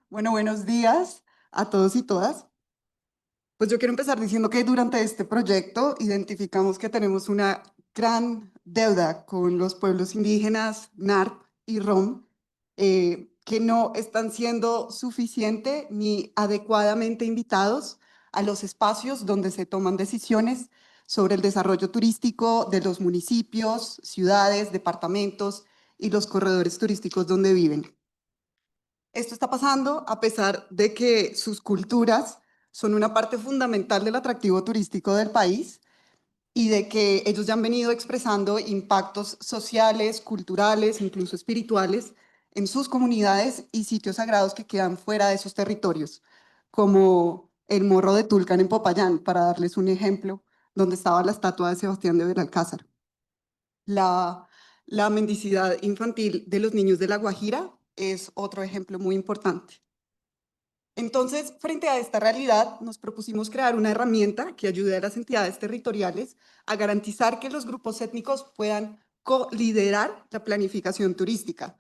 G: Bueno, buenos días a todos y todas. Pues yo quiero empezar diciendo que durante este proyecto identificamos que tenemos una gran deuda con los pueblos indígenas, NARP y ROM, que no están siendo suficiente ni adecuadamente invitados a los espacios donde se toman decisiones sobre el desarrollo turístico de los municipios, ciudades, departamentos y los corredores turísticos donde viven. Esto está pasando a pesar de que sus culturas son una parte fundamental del atractivo turístico del país y de que ellos ya han venido expresando impactos sociales, culturales, incluso espirituales en sus comunidades y sitios sagrados que quedan fuera de esos territorios, como el Morro de Tulcán en Popayán, para darles un ejemplo, donde estaba la estatua de Sebastián de Belalcázar. La mendicidad infantil de los niños de La Guajira es otro ejemplo muy importante. Entonces, frente a esta realidad, nos propusimos crear una herramienta que ayude a las entidades territoriales a garantizar que los grupos étnicos puedan co-liderar la planificación turística,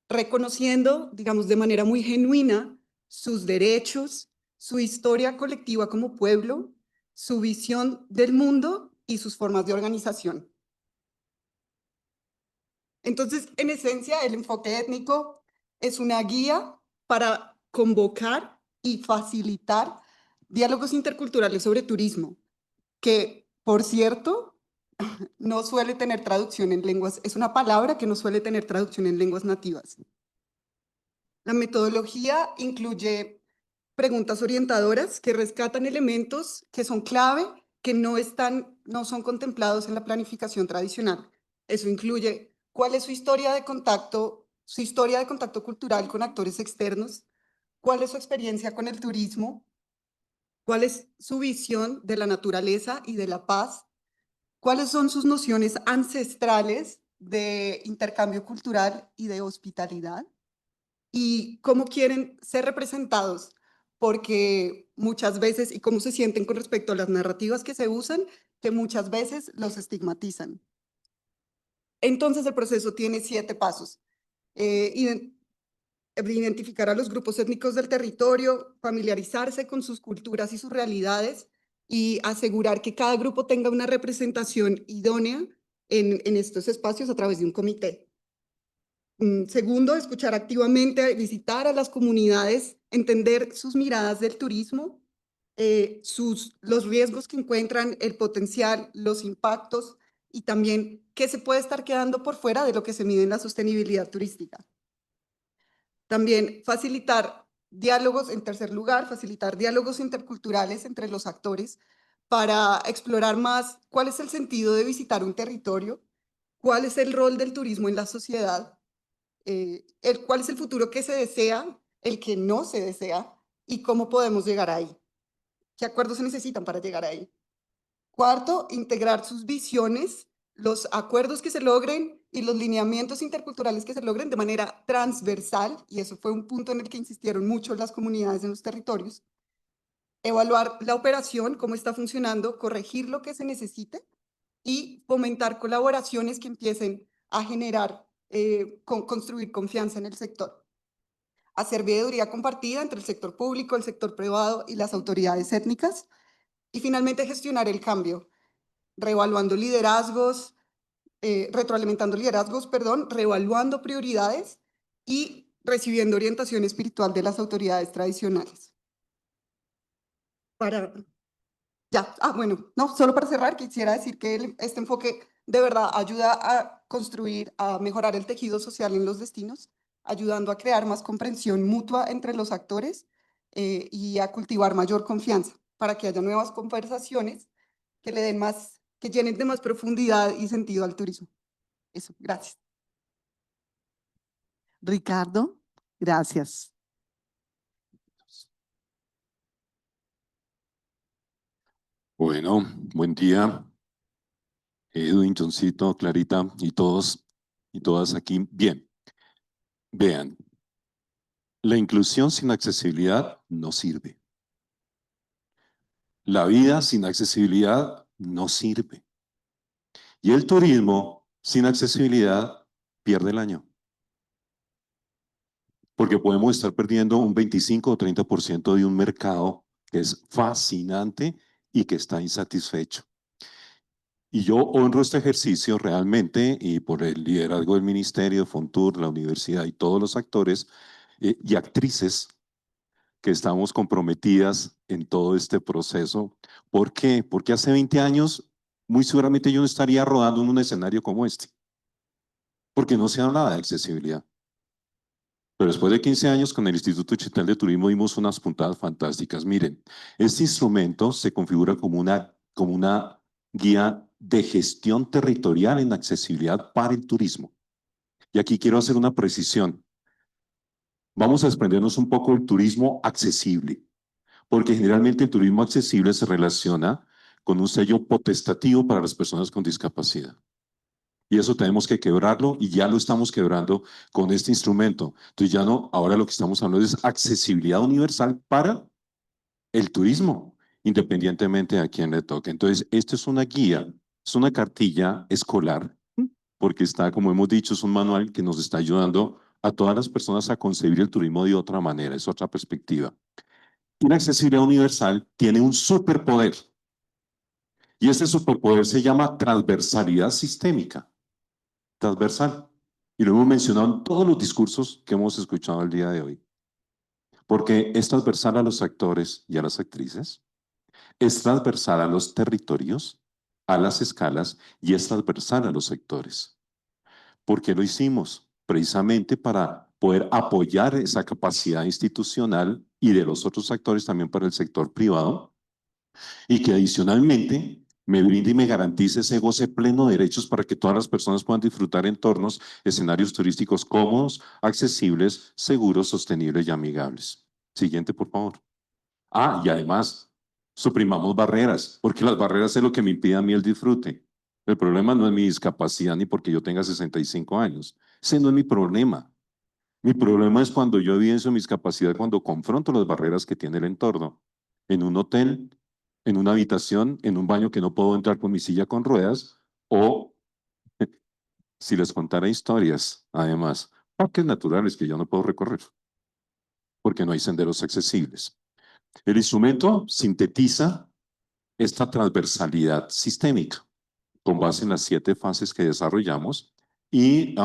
G: reconociendo, digamos, de manera muy genuina sus derechos, su historia colectiva como pueblo, su visión del mundo y sus formas de organización. Entonces, en esencia, el enfoque étnico es una guía para convocar y facilitar diálogos interculturales sobre turismo, que, por cierto, no suele tener traducción en lenguas, es una palabra que no suele tener traducción en lenguas nativas. La metodología incluye preguntas orientadoras que rescatan elementos que son clave, que no son contemplados en la planificación tradicional. Eso incluye cuál es su historia de contacto cultural con actores externos, cuál es su experiencia con el turismo, cuál es su visión de la naturaleza y de la paz, cuáles son sus nociones ancestrales de intercambio cultural y de hospitalidad, y cómo quieren ser representados, porque muchas veces, y cómo se sienten con respecto a las narrativas que se usan, que muchas veces los estigmatizan. Entonces el proceso tiene 7 pasos. Identificar a los grupos étnicos del territorio, familiarizarse con sus culturas y sus realidades y asegurar que cada grupo tenga una representación idónea en estos espacios a través de un comité. Segundo, escuchar activamente, visitar a las comunidades, entender sus miradas del turismo, los riesgos que encuentran, el potencial, los impactos y también qué se puede estar quedando por fuera de lo que se mide en la sostenibilidad turística. También facilitar diálogos, en tercer lugar, facilitar diálogos interculturales entre los actores para explorar más cuál es el sentido de visitar un territorio, cuál es el rol del turismo en la sociedad, cuál es el futuro que se desea, el que no se desea y cómo podemos llegar ahí. ¿Qué acuerdos se necesitan para llegar ahí? Cuarto, integrar sus visiones, los acuerdos que se logren y los lineamientos interculturales que se logren de manera transversal, y eso fue un punto en el que insistieron mucho las comunidades en los territorios. Evaluar la operación, cómo está funcionando, corregir lo que se necesite y fomentar colaboraciones que empiecen a generar, construir confianza en el sector. Hacer veeduría compartida entre el sector público, el sector privado y las autoridades étnicas. Y finalmente gestionar el cambio, reevaluando liderazgos, retroalimentando liderazgos, reevaluando prioridades y recibiendo orientación espiritual de las autoridades tradicionales. Bueno, no, solo para cerrar, quisiera decir que este enfoque de verdad ayuda a construir, a mejorar el tejido social en los destinos, ayudando a crear más comprensión mutua entre los actores y a cultivar mayor confianza para que haya nuevas conversaciones que le den más, que llenen de más profundidad y sentido al turismo. Eso, gracias.
B: Ricardo, gracias.
H: Bueno, buen día, Edwin, Johncito, Clarita y todos y todas aquí. Bien, vean, la inclusión sin accesibilidad no sirve. La vida sin accesibilidad no sirve. Y el turismo sin accesibilidad pierde el año. Porque podemos estar perdiendo un 25 o 30% de un mercado que es fascinante y que está insatisfecho. Y yo honro este ejercicio realmente y por el liderazgo del Ministerio, Fontur, la universidad y todos los actores y actrices que estamos comprometidas en todo este proceso. ¿Por qué? Porque hace 20 años muy seguramente yo no estaría rodando en un escenario como este. Porque no se hablaba de accesibilidad. Pero después de 15 años con el Instituto Digital de Turismo dimos unas puntadas fantásticas. Miren, este instrumento se configura como una guía de gestión territorial en accesibilidad para el turismo. Y aquí quiero hacer una precisión. Vamos a desprendernos un poco del turismo accesible, porque generalmente el turismo accesible se relaciona con un sello potestativo para las personas con discapacidad. Y eso tenemos que quebrarlo y ya lo estamos quebrando con este instrumento. Entonces ya no, ahora lo que estamos hablando es accesibilidad universal para el turismo, independientemente de a quién le toque. Entonces, esto es una guía, es una cartilla escolar, porque está, como hemos dicho, es un manual que nos está ayudando a todas las personas a concebir el turismo de otra manera, es otra perspectiva. Y la accesibilidad universal tiene un superpoder. Y ese superpoder se llama transversalidad sistémica. Transversal. Y lo hemos mencionado en todos los discursos que hemos escuchado el día de hoy. porque es transversal a los actores y a las actrices, es transversal a los territorios, a las escalas y es transversal a los sectores. ¿Por qué lo hicimos? Precisamente para poder apoyar esa capacidad institucional y de los otros actores también para el sector privado y que adicionalmente me brinde y me garantice ese goce pleno de derechos para que todas las personas puedan disfrutar entornos, escenarios turísticos cómodos, accesibles, seguros, sostenibles y amigables. Siguiente, por favor. Ah, y además, suprimamos barreras, porque las barreras es lo que me impide a mí el disfrute. El problema no es mi discapacidad ni porque yo tenga 65 años. Ese no es mi problema. Mi problema es cuando yo evidencio mis capacidades, cuando confronto las barreras que tiene el entorno. En un hotel, en una habitación, en un baño que no puedo entrar con mi silla con ruedas, o si les contara historias, además, parques naturales que yo no puedo recorrer, porque no hay senderos accesibles. El instrumento sintetiza esta transversalidad sistémica con base en las 7 fases que desarrollamos y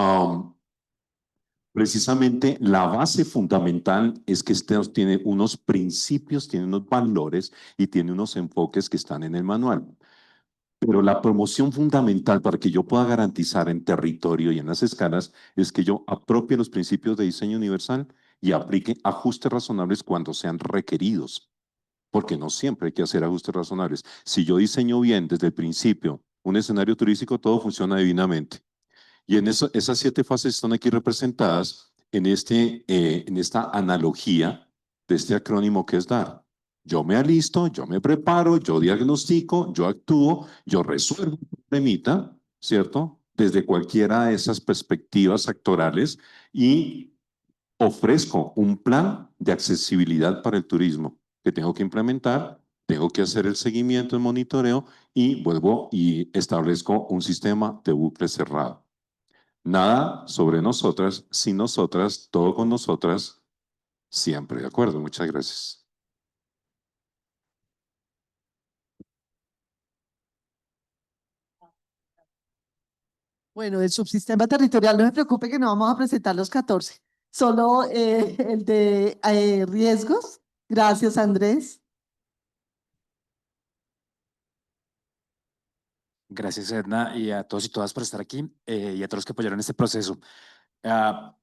H: precisamente la base fundamental es que este tiene unos principios, tiene unos valores y tiene unos enfoques que están en el manual. Pero la promoción fundamental para que yo pueda garantizar en territorio y en las escalas es que yo apropie los principios de diseño universal y aplique ajustes razonables cuando sean requeridos, porque no siempre hay que hacer ajustes razonables. Si yo diseño bien desde el principio un escenario turístico, todo funciona divinamente. Y en esas 7 fases están aquí representadas en esta analogía de este acrónimo que es DAR. Yo me alisto, yo me preparo, yo diagnostico, yo actúo, yo resuelvo un problemita, ¿cierto? Desde cualquiera de esas perspectivas actorales y ofrezco un plan de accesibilidad para el turismo que tengo que implementar, tengo que hacer el seguimiento, el monitoreo y vuelvo y establezco un sistema de bucle cerrado. Nada sobre nosotras, sin nosotras, todo con nosotras, siempre. ¿De acuerdo? Muchas gracias.
B: Bueno, el subsistema territorial, no se preocupe que no vamos a presentar los 14, solo el de riesgos. Gracias, Andrés.
I: Gracias, Edna, y a todos y todas por estar aquí y a todos los que apoyaron este proceso. Ah,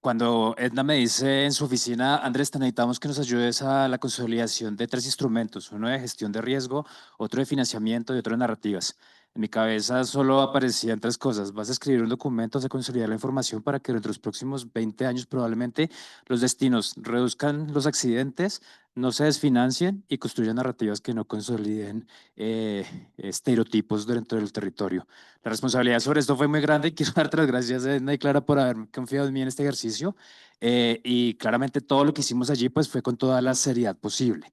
I: Cuando Edna me dice en su oficina, Andrés, te necesitamos que nos ayudes a la consolidación de 3 instrumentos, uno de gestión de riesgo, otro de financiamiento y otro de narrativas. En mi cabeza solo aparecían 3 cosas. Vas a escribir un documento, vas a consolidar la información para que dentro de los próximos 20 años probablemente los destinos reduzcan los accidentes, no se desfinancien y construyan narrativas que no consoliden estereotipos dentro del territorio. La responsabilidad sobre esto fue muy grande y quiero darte las gracias, Edna y Clara, por haber confiado en mí en este ejercicio. Y claramente todo lo que hicimos allí pues, fue con toda la seriedad posible.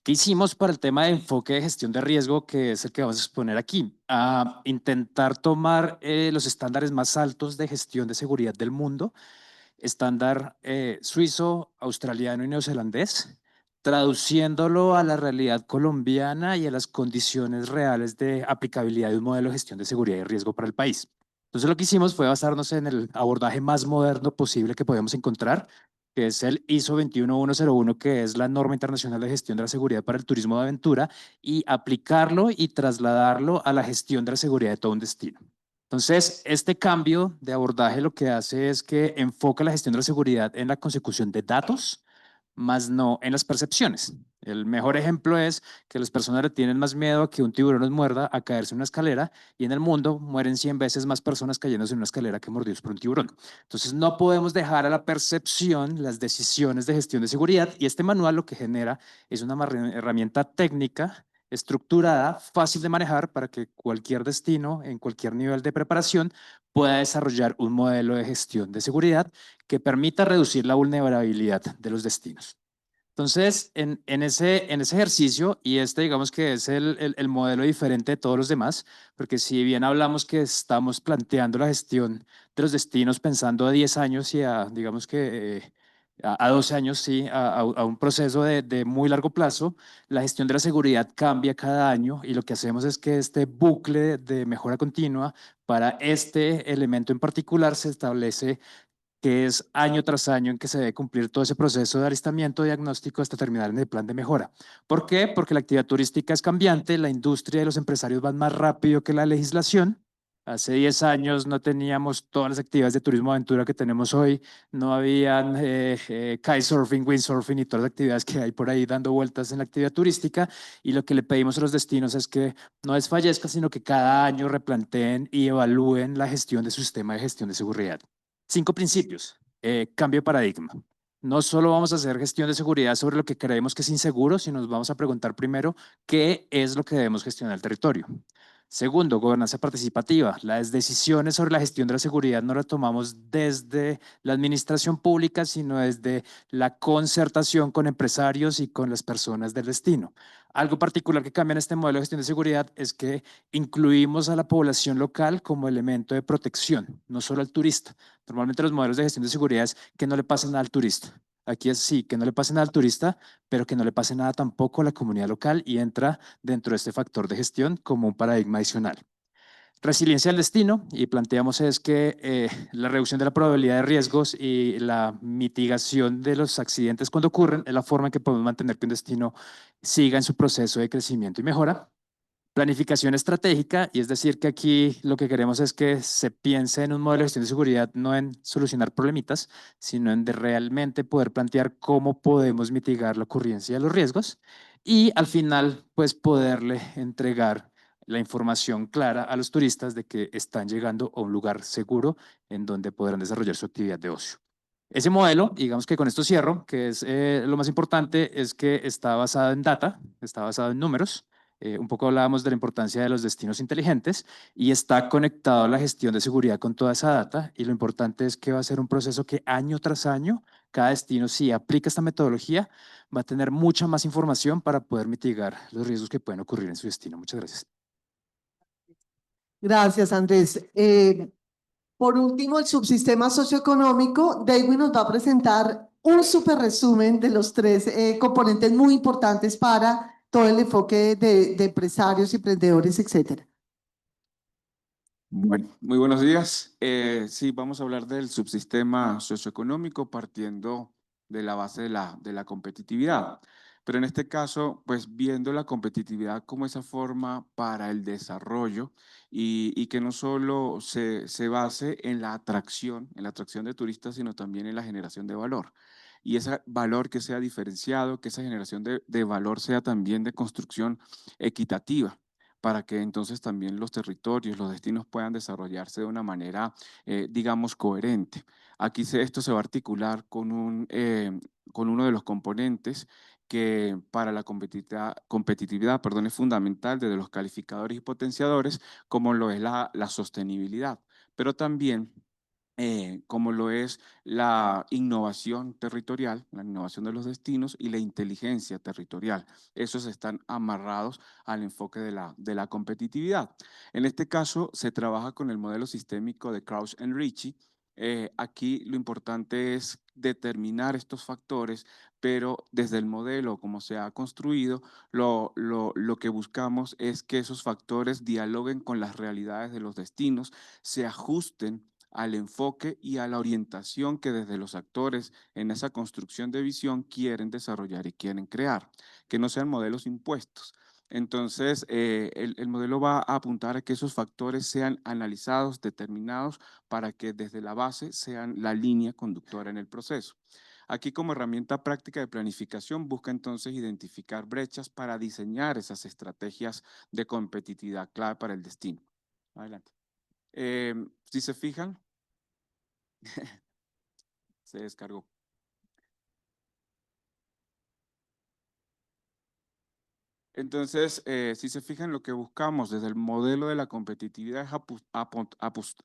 I: ¿Qué hicimos para el tema de enfoque de gestión de riesgo, que es el que vamos a exponer aquí? A intentar tomar los estándares más altos de gestión de seguridad del mundo, estándar suizo, australiano y neozelandés, traduciéndolo a la realidad colombiana y a las condiciones reales de aplicabilidad de un modelo de gestión de seguridad y riesgo para el país. Entonces lo que hicimos fue basarnos en el abordaje más moderno posible que podemos encontrar, que es el ISO 21101, que es la norma internacional de gestión de la seguridad para el turismo de aventura, y aplicarlo y trasladarlo a la gestión de la seguridad de todo un destino. Entonces, este cambio de abordaje lo que hace es que enfoca la gestión de la seguridad en la consecución de datos, más no en las percepciones. El mejor ejemplo es que las personas le tienen más miedo a que un tiburón los muerda a caerse en una escalera, y en el mundo mueren 100 veces más personas cayéndose en una escalera que mordidos por un tiburón. Entonces no podemos dejar a la percepción las decisiones de gestión de seguridad, y este manual lo que genera es una herramienta técnica estructurada, fácil de manejar para que cualquier destino en cualquier nivel de preparación pueda desarrollar un modelo de gestión de seguridad que permita reducir la vulnerabilidad de los destinos. Entonces, en ese ejercicio, y este digamos que es el modelo diferente de todos los demás, porque si bien hablamos que estamos planteando la gestión de los destinos pensando a 10 años y a, digamos que a 12 años, sí, a un proceso de muy largo plazo, la gestión de la seguridad cambia cada año, y lo que hacemos es que este bucle de mejora continua para este elemento en particular se establece que es año tras año en que se debe cumplir todo ese proceso de alistamiento diagnóstico hasta terminar en el plan de mejora. ¿Por qué? Porque la actividad turística es cambiante, la industria y los empresarios van más rápido que la legislación. Hace 10 años no teníamos todas las actividades de turismo aventura que tenemos hoy, no habían kitesurfing, windsurfing y todas las actividades que hay por ahí dando vueltas en la actividad turística, y lo que le pedimos a los destinos es que no desfallezca, sino que cada año replanteen y evalúen la gestión de su sistema de gestión de seguridad. 5 principios. Cambio de paradigma. No solo vamos a hacer gestión de seguridad sobre lo que creemos que es inseguro, sino nos vamos a preguntar primero qué es lo que debemos gestionar en el territorio. Segundo, gobernanza participativa. Las decisiones sobre la gestión de la seguridad no las tomamos desde la administración pública, sino desde la concertación con empresarios y con las personas del destino. Algo particular que cambia en este modelo de gestión de seguridad es que incluimos a la población local como elemento de protección, no solo al turista. Normalmente los modelos de gestión de seguridad es que no le pase nada al turista. Aquí es sí, que no le pase nada al turista, pero que no le pase nada tampoco a la comunidad local, y entra dentro de este factor de gestión como un paradigma adicional. Resiliencia al destino, y planteamos es que la reducción de la probabilidad de riesgos y la mitigación de los accidentes cuando ocurren es la forma en que podemos mantener que un destino siga en su proceso de crecimiento y mejora. Planificación estratégica, y es decir que aquí lo que queremos es que se piense en un modelo de gestión de seguridad no en solucionar problemitas, sino en de realmente poder plantear cómo podemos mitigar la ocurrencia de los riesgos, y al final pues poderle entregar la información clara a los turistas de que están llegando a un lugar seguro en donde podrán desarrollar su actividad de ocio. Ese modelo, digamos que con esto cierro, que es lo más importante, es que está basado en data, está basado en números. Un poco hablábamos de la importancia de los destinos inteligentes, y está conectado a la gestión de seguridad con toda esa data, y lo importante es que va a ser un proceso que año tras año, cada destino, si aplica esta metodología, va a tener mucha más información para poder mitigar los riesgos que pueden ocurrir en su destino. Muchas gracias.
B: Gracias, Andrés. Por último, el subsistema socioeconómico, David nos va a presentar un súper resumen de los 3 componentes muy importantes para todo el enfoque de empresarios, emprendedores, etcétera.
J: Bueno, muy buenos días. Sí, vamos a hablar del subsistema socioeconómico partiendo de la base de la competitividad. Pero en este caso, pues viendo la competitividad como esa forma para el desarrollo y que no solo se base en la atracción de turistas, sino también en la generación de valor. Y ese valor que sea diferenciado, que esa generación de valor sea también de construcción equitativa, para que entonces también los territorios, los destinos puedan desarrollarse de una manera, digamos, coherente. Aquí esto se va a articular con uno de los componentes que para la competitividad, perdón, es fundamental desde los calificadores y potenciadores, como lo es la sostenibilidad, pero también como lo es la innovación territorial, la innovación de los destinos y la inteligencia territorial. Esos están amarrados al enfoque de la competitividad. En este caso, se trabaja con el modelo sistémico de Krauss and Ritchie. Aquí lo importante es determinar estos factores, pero desde el modelo como se ha construido, lo que buscamos es que esos factores dialoguen con las realidades de los destinos, se ajusten al enfoque y a la orientación que desde los actores en esa construcción de visión quieren desarrollar y quieren crear, que no sean modelos impuestos. Entonces, el modelo va a apuntar a que esos factores sean analizados, determinados, para que desde la base sean la línea conductora en el proceso. Aquí, como herramienta práctica de planificación, busca entonces identificar brechas para diseñar esas estrategias de competitividad clave para el destino. Adelante. Si se fijan, se descargó. Entonces, si se fijan, lo que buscamos desde el modelo de la competitividad es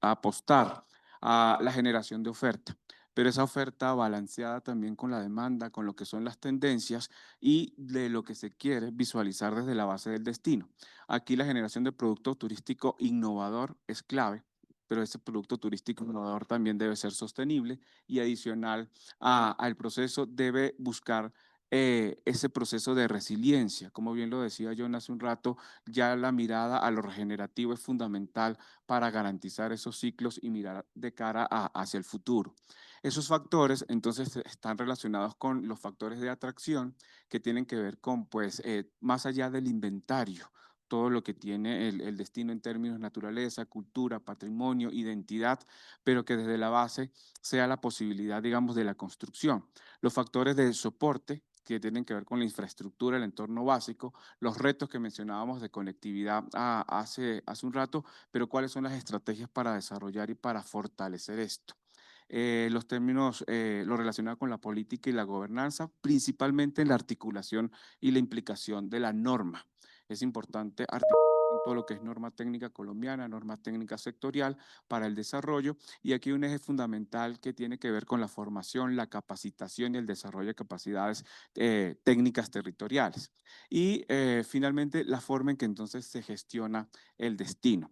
J: apostar a la generación de oferta, pero esa oferta balanceada también con la demanda, con lo que son las tendencias y de lo que se quiere visualizar desde la base del destino. Aquí la generación de producto turístico innovador es clave, pero ese producto turístico innovador también debe ser sostenible y adicional al proceso debe buscar ese proceso de resiliencia. Como bien lo decía John hace un rato, ya la mirada a lo regenerativo es fundamental para garantizar esos ciclos y mirar de cara hacia el futuro. Esos factores entonces están relacionados con los factores de atracción que tienen que ver con, pues, más allá del inventario, todo lo que tiene el destino en términos de naturaleza, cultura, patrimonio, identidad, pero que desde la base sea la posibilidad, digamos, de la construcción. Los factores de soporte que tienen que ver con la infraestructura, el entorno básico, los retos que mencionábamos de conectividad hace un rato, pero cuáles son las estrategias para desarrollar y para fortalecer esto. Los términos, lo relacionado con la política y la gobernanza, principalmente en la articulación y la implicación de la norma. Es importante articular todo lo que es norma técnica colombiana, norma técnica sectorial para el desarrollo, y aquí un eje fundamental que tiene que ver con la formación, la capacitación y el desarrollo de capacidades técnicas territoriales. Y finalmente la forma en que entonces se gestiona el destino.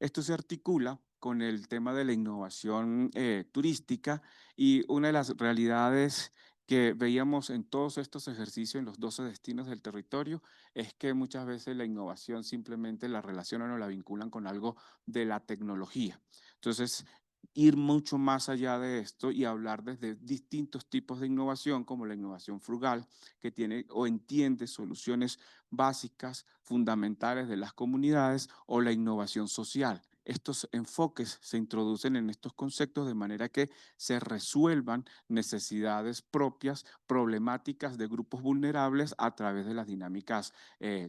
J: Esto se articula con el tema de la innovación turística, y una de las realidades que veíamos en todos estos ejercicios, en los 12 destinos del territorio, es que muchas veces la innovación simplemente la relacionan o la vinculan con algo de la tecnología. Entonces, ir mucho más allá de esto y hablar desde distintos tipos de innovación, como la innovación frugal, que tiene o entiende soluciones básicas, fundamentales de las comunidades, o la innovación social. Estos enfoques se introducen en estos conceptos de manera que se resuelvan necesidades propias, problemáticas de grupos vulnerables a través de las dinámicas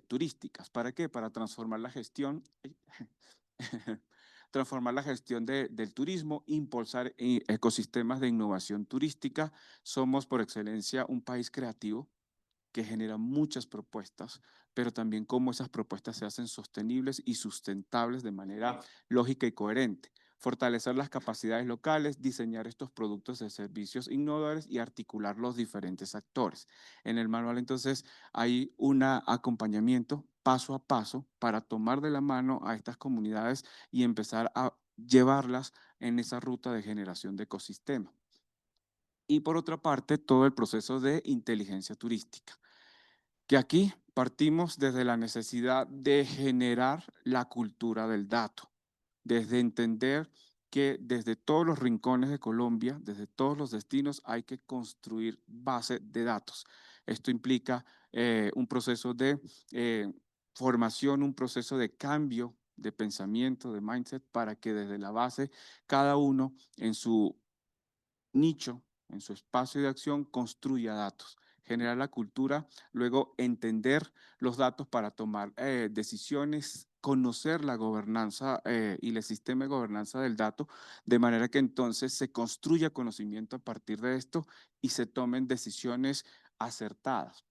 J: turísticas. ¿Para qué? Para transformar la gestión transformar la gestión del turismo, impulsar ecosistemas de innovación turística. Somos por excelencia un país creativo que genera muchas propuestas, pero también cómo esas propuestas se hacen sostenibles y sustentables de manera lógica y coherente. Fortalecer las capacidades locales, diseñar estos productos y servicios innovadores y articular los diferentes actores. En el manual entonces hay un acompañamiento paso a paso para tomar de la mano a estas comunidades y empezar a llevarlas en esa ruta de generación de ecosistema. Y por otra parte, todo el proceso de inteligencia turística, que aquí partimos desde la necesidad de generar la cultura del dato, desde entender que desde todos los rincones de Colombia, desde todos los destinos, hay que construir base de datos. Esto implica un proceso de formación, un proceso de cambio de pensamiento, de mindset, para que desde la base cada uno en su nicho, en su espacio de acción, construya datos, generar la cultura, luego entender los datos para tomar decisiones, conocer la gobernanza y el sistema de gobernanza del dato, de manera que entonces se construya conocimiento a partir de esto y se tomen decisiones acertadas.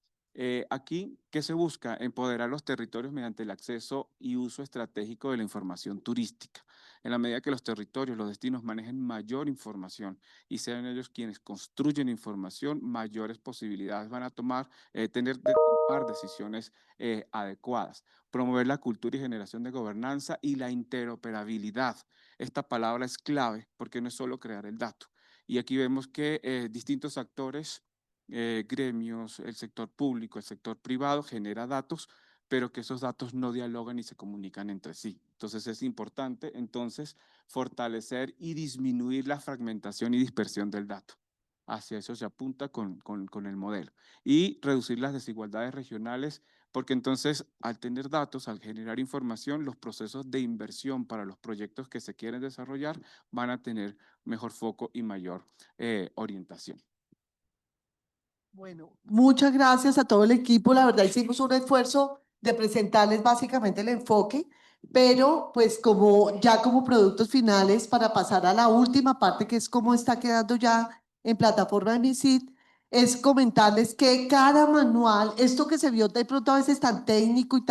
J: Aquí, ¿qué se busca? Empoderar los territorios mediante el acceso y uso estratégico de la información turística. En la medida que los territorios, los destinos manejen mayor información y sean ellos quienes construyen información, mayores posibilidades van a tener de tomar decisiones adecuadas. Promover la cultura y generación de gobernanza y la interoperabilidad. Esta palabra es clave porque no es solo crear el dato. Y aquí vemos que distintos actores, gremios, el sector público, el sector privado, genera datos, pero que esos datos no dialogan y se comunican entre sí. Entonces es importante entonces fortalecer y disminuir la fragmentación y dispersión del dato. Hacia eso se apunta con el modelo. Y reducir las desigualdades regionales, porque entonces al tener datos, al generar información, los procesos de inversión para los proyectos que se quieren desarrollar van a tener mejor foco y mayor orientación.
B: Bueno, muchas gracias a todo el equipo. La verdad hicimos un esfuerzo de presentarles básicamente el enfoque, pero pues como productos finales para pasar a la última parte, que es cómo está quedando ya en plataforma de MISID, es comentarles que cada manual, esto que se vio de pronto a veces tan técnico y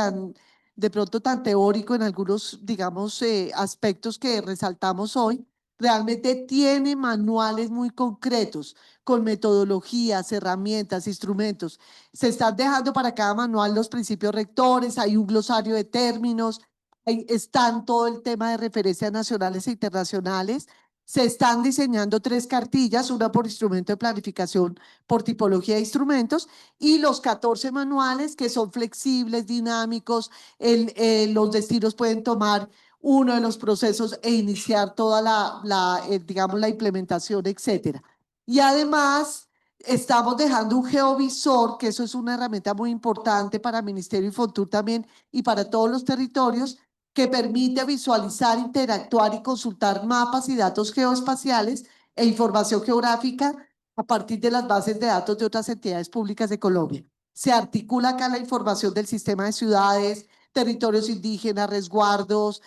B: de pronto tan teórico en algunos, digamos, aspectos que resaltamos hoy, realmente tiene manuales muy concretos con metodologías, herramientas, instrumentos. Se están dejando para cada manual los principios rectores, hay un glosario de términos, están todo el tema de referencias nacionales e internacionales. Se están diseñando 3 cartillas, una por instrumento de planificación, por tipología de instrumentos, y los 14 manuales que son flexibles, dinámicos. Los destinos pueden tomar uno de los procesos e iniciar toda digamos, la implementación, etcétera. Y además estamos dejando un geovisor, que eso es una herramienta muy importante para Ministerio y Fontur también y para todos los territorios, que permite visualizar, interactuar y consultar mapas y datos geoespaciales e información geográfica a partir de las bases de datos de otras entidades públicas de Colombia. Se articula acá la información del sistema de ciudades, territorios indígenas, resguardos,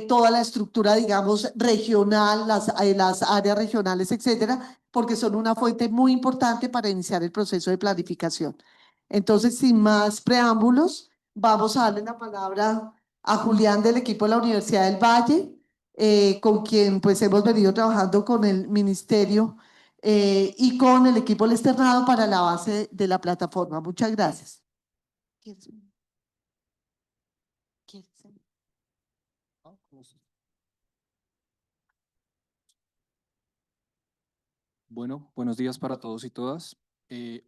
B: toda la estructura, digamos, regional, las áreas regionales, etcétera, porque son una fuente muy importante para iniciar el proceso de planificación. Entonces, sin más preámbulos, vamos a darle la palabra a Julián del equipo de la Universidad del Valle, con quien pues hemos venido trabajando con el ministerio y con el equipo del externado para la base de la plataforma. Muchas gracias.
K: Bueno, buenos días para todos y todas.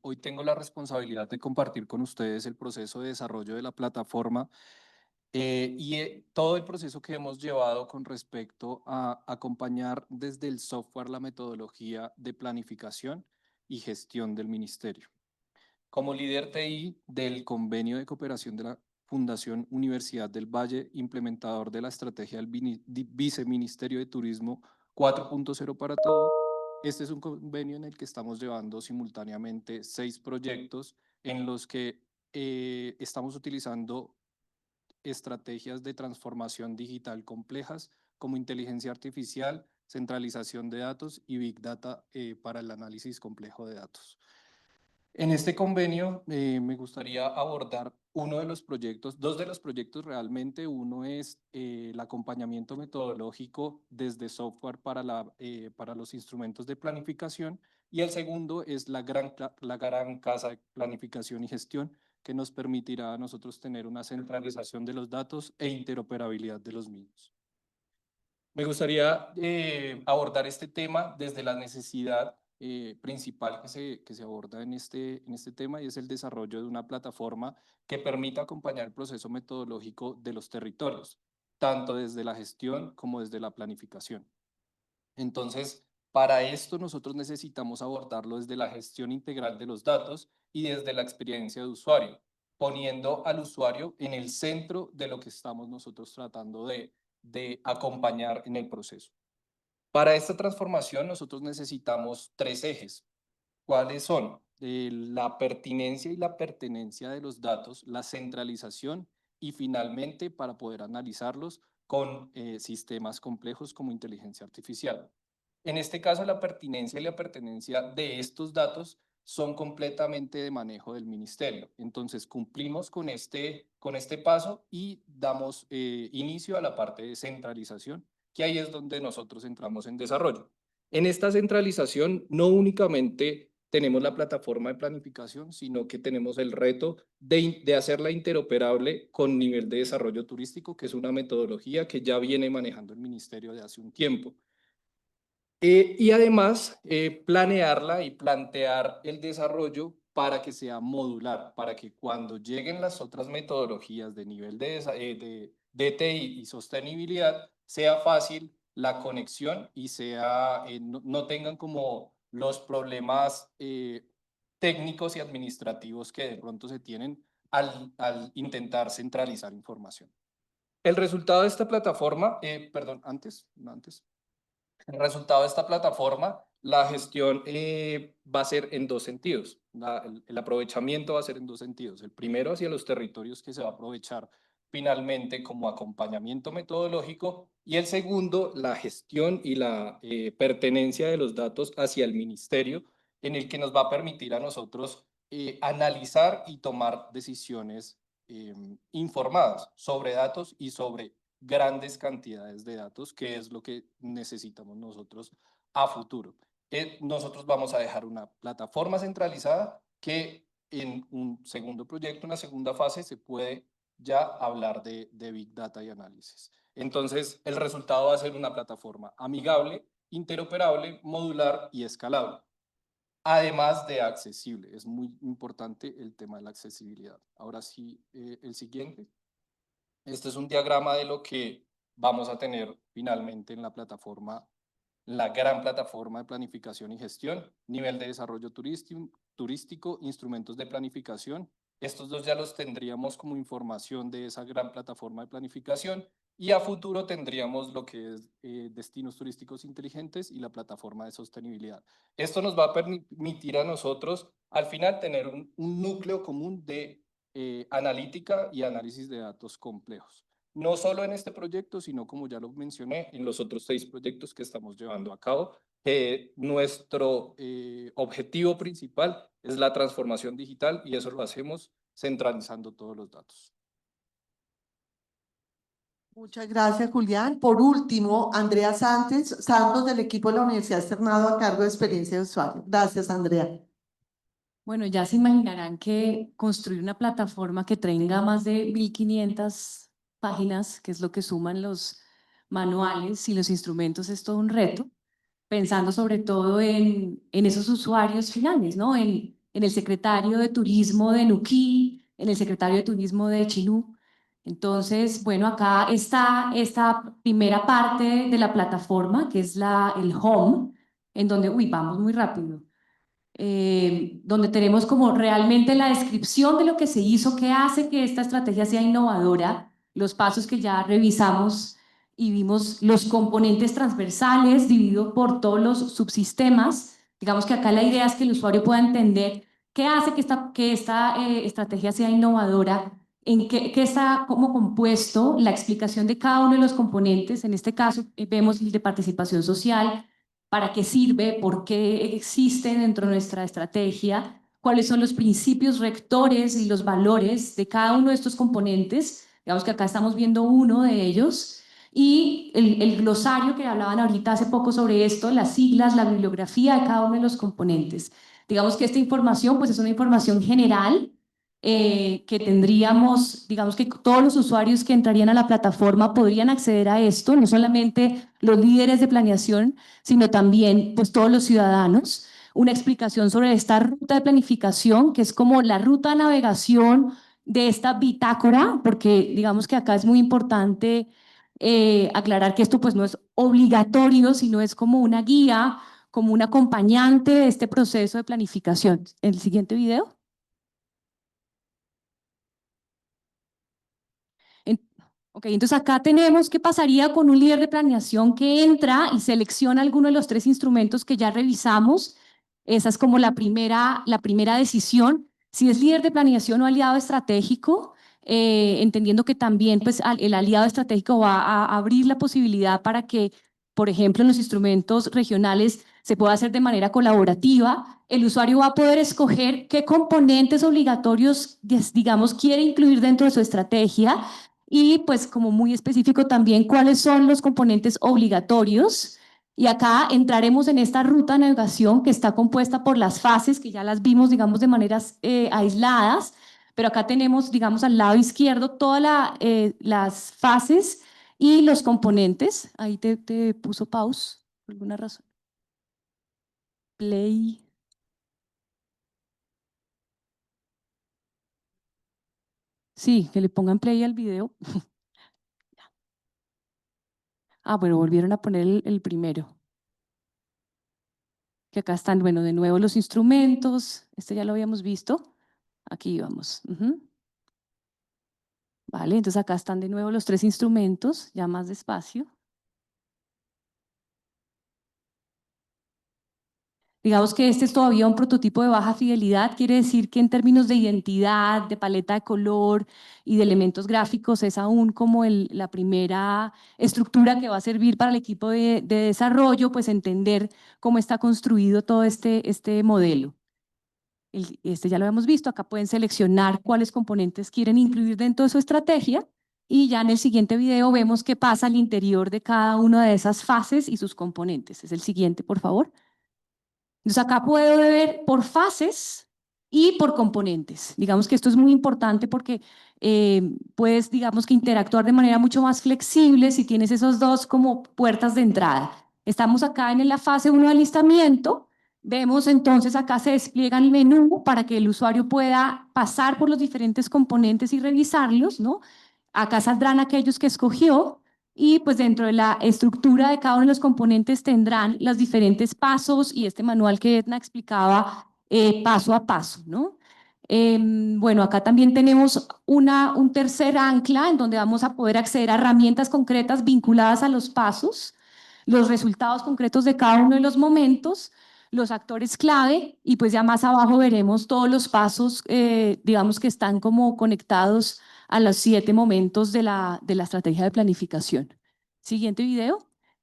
K: Hoy tengo la responsabilidad de compartir con ustedes el proceso de desarrollo de la plataforma todo el proceso que hemos llevado con respecto a acompañar desde el software la metodología de planificación y gestión del ministerio. Como líder TI del convenio de cooperación de la Fundación Universidad del Valle, implementador de la estrategia del Viceministerio de Turismo 4.0 para todo, este es un convenio en el que estamos llevando simultáneamente 6 proyectos en los que estamos utilizando estrategias de transformación digital complejas como inteligencia artificial, centralización de datos y Big Data para el análisis complejo de datos. En este convenio me gustaría abordar uno de los proyectos, dos de los proyectos realmente. Uno es el acompañamiento metodológico desde software para los instrumentos de planificación, y el segundo es la gran casa de planificación y gestión, que nos permitirá a nosotros tener una centralización de los datos e interoperabilidad de los mismos. Me gustaría abordar este tema desde la necesidad principal que se aborda en este tema, y es el desarrollo de una plataforma que permita acompañar el proceso metodológico de los territorios, tanto desde la gestión como desde la planificación. Entonces, para esto nosotros necesitamos abordarlo desde la gestión integral de los datos y desde la experiencia de usuario, poniendo al usuario en el centro de lo que estamos nosotros tratando de acompañar en el proceso. Para esta transformación nosotros necesitamos 3 ejes. ¿Cuáles son? La pertinencia y la pertenencia de los datos, la centralización y finalmente para poder analizarlos con sistemas complejos como inteligencia artificial. En este caso, la pertinencia y la pertenencia de estos datos son completamente de manejo del ministerio. Entonces, cumplimos con este paso y damos inicio a la parte de centralización, que ahí es donde nosotros entramos en desarrollo. En esta centralización no únicamente tenemos la plataforma de planificación, sino que tenemos el reto de hacerla interoperable con nivel de desarrollo turístico, que es una metodología que ya viene manejando el ministerio de hace un tiempo. Y además planearla y plantear el desarrollo para que sea modular, para que cuando lleguen las otras metodologías de nivel de DTI y sostenibilidad, sea fácil la conexión y no tengan como los problemas técnicos y administrativos que de pronto se tienen al intentar centralizar información. El resultado de esta plataforma, el resultado de esta plataforma, la gestión va a ser en 2 sentidos. El aprovechamiento va a ser en 2 sentidos. El primero, hacia los territorios, que se va a aprovechar finalmente como acompañamiento metodológico, y el segundo, la gestión y la pertenencia de los datos hacia el ministerio, en el que nos va a permitir a nosotros analizar y tomar decisiones informadas sobre datos y sobre grandes cantidades de datos, que es lo que necesitamos nosotros a futuro. Nosotros vamos a dejar una plataforma centralizada que en un segundo proyecto, una segunda fase, se puede ya hablar de Big Data y análisis. Entonces, el resultado va a ser una plataforma amigable, interoperable, modular y escalable. Además de accesible. Es muy importante el tema de la accesibilidad. Ahora sí, el siguiente. Este es un diagrama de lo que vamos a tener finalmente en la plataforma la gran plataforma de planificación y gestión, nivel de desarrollo turístico, instrumentos de planificación. Estos dos ya los tendríamos como información de esa gran plataforma de planificación y a futuro tendríamos lo que es destinos turísticos inteligentes y la plataforma de sostenibilidad. Esto nos va a permitir a nosotros al final tener un núcleo común de analítica y análisis de datos complejos. No solo en este proyecto, sino como ya lo mencioné, en los otros 6 proyectos que estamos llevando a cabo. Nuestro objetivo principal es la transformación digital y eso lo hacemos centralizando todos los datos.
B: Muchas gracias, Julián. Por último, Andrea Santos del equipo de la Universidad Externado a cargo de experiencia de usuario. Gracias, Andrea.
L: Bueno, ya se imaginarán que construir una plataforma que tenga más de 1500 páginas, que es lo que suman los manuales y los instrumentos, es todo un reto, pensando sobre todo en esos usuarios finales, ¿no? En el secretario de Turismo de Nuquí, en el secretario de Turismo de Chinú. Entonces, bueno, acá está esta primera parte de la plataforma, que es el home, en donde, vamos muy rápido. Donde tenemos como realmente la descripción de lo que se hizo, qué hace que esta estrategia sea innovadora, los pasos que ya revisamos y vimos, los componentes transversales dividido por todos los subsistemas. Digamos que acá la idea es que el usuario pueda entender qué hace que esta estrategia sea innovadora, en qué está como compuesto, la explicación de cada uno de los componentes. En este caso vemos el de participación social, para qué sirve, por qué existe dentro de nuestra estrategia, cuáles son los principios rectores y los valores de cada uno de estos componentes. Digamos que acá estamos viendo uno de ellos. Y el glosario que hablaban ahorita hace poco sobre esto, las siglas, la bibliografía de cada uno de los componentes. Digamos que esta información pues es una información general que tendríamos, digamos que todos los usuarios que entrarían a la plataforma podrían acceder a esto, no solamente los líderes de planeación, sino también pues todos los ciudadanos. Una explicación sobre esta ruta de planificación, que es como la ruta de navegación de esta bitácora, porque digamos que acá es muy importante aclarar que esto pues no es obligatorio, sino es como una guía, como un acompañante de este proceso de planificación. ¿En el siguiente video? Ok, entonces acá tenemos qué pasaría con un líder de planeación que entra y selecciona alguno de los 3 instrumentos que ya revisamos. Esa es como la primera decisión. Si es líder de planeación o aliado estratégico, entendiendo que también pues, el aliado estratégico va a abrir la posibilidad para que, por ejemplo, en los instrumentos regionales se pueda hacer de manera colaborativa. El usuario va a poder escoger qué componentes obligatorios, digamos, quiere incluir dentro de su estrategia. Y pues como muy específico también cuáles son los componentes obligatorios. Y acá entraremos en esta ruta de navegación que está compuesta por las fases, que ya las vimos, digamos, de maneras aisladas, pero acá tenemos, digamos, al lado izquierdo todas las fases y los componentes. Ahí te puso pause, por alguna razón. Play. Sí, que le pongan play al video. Bueno, volvieron a poner el primero. Que acá están, bueno, de nuevo los instrumentos. Este ya lo habíamos visto. Aquí vamos. Vale, entonces acá están de nuevo los 3 instrumentos, ya más despacio. Digamos que este es todavía un prototipo de baja fidelidad, quiere decir que en términos de identidad, de paleta de color y de elementos gráficos es aún como la primera estructura que va a servir para el equipo de desarrollo, pues entender cómo está construido todo este modelo. Este ya lo hemos visto, acá pueden seleccionar cuáles componentes quieren incluir dentro de su estrategia y ya en el siguiente video vemos qué pasa al interior de cada una de esas fases y sus componentes. Es el siguiente, por favor. Entonces acá puedo ver por fases y por componentes. Digamos que esto es muy importante porque puedes, digamos que interactuar de manera mucho más flexible si tienes esos dos como puertas de entrada. Estamos acá en la fase 1 de alistamiento. Vemos entonces acá se despliega el menú para que el usuario pueda pasar por los diferentes componentes y revisarlos, ¿no? Acá saldrán aquellos que escogió y pues dentro de la estructura de cada uno de los componentes tendrán los diferentes pasos y este manual que Edna explicaba paso a paso, ¿no? Bueno, acá también tenemos un tercer ancla en donde vamos a poder acceder a herramientas concretas vinculadas a los pasos, los resultados concretos de cada uno de los momentos, los actores clave y pues ya más abajo veremos todos los pasos, digamos que están como conectados a los 7 momentos de la estrategia de planificación. Siguiente video.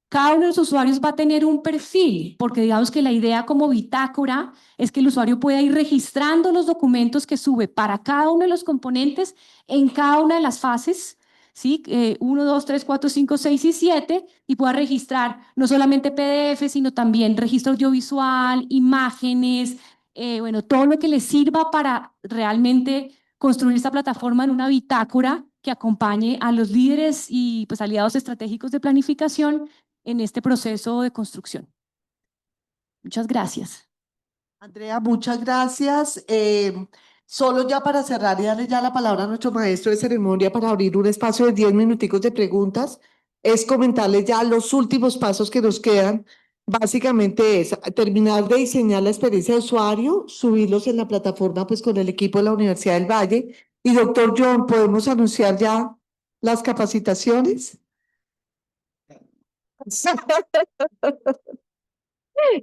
L: Cada uno de los usuarios va a tener un perfil, porque digamos que la idea como bitácora es que el usuario pueda ir registrando los documentos que sube para cada uno de los componentes en cada una de las fases, ¿sí? 1, 2, 3, 4, 5, 6 y 7, y pueda registrar no solamente PDF, sino también registro audiovisual, imágenes, bueno, todo lo que les sirva para realmente construir esta plataforma en una bitácora que acompañe a los líderes y pues aliados estratégicos de planificación en este proceso de construcción. Muchas gracias.
B: Andrea, muchas gracias. Solo ya para cerrar y darle ya la palabra a nuestro maestro de ceremonia para abrir un espacio de 10 minuticos de preguntas, es comentarles ya los últimos pasos que nos quedan. Básicamente es terminar de diseñar la experiencia de usuario, subirlos en la plataforma pues con el equipo de la Universidad del Valle. Y doctor John, ¿podemos anunciar ya las capacitaciones?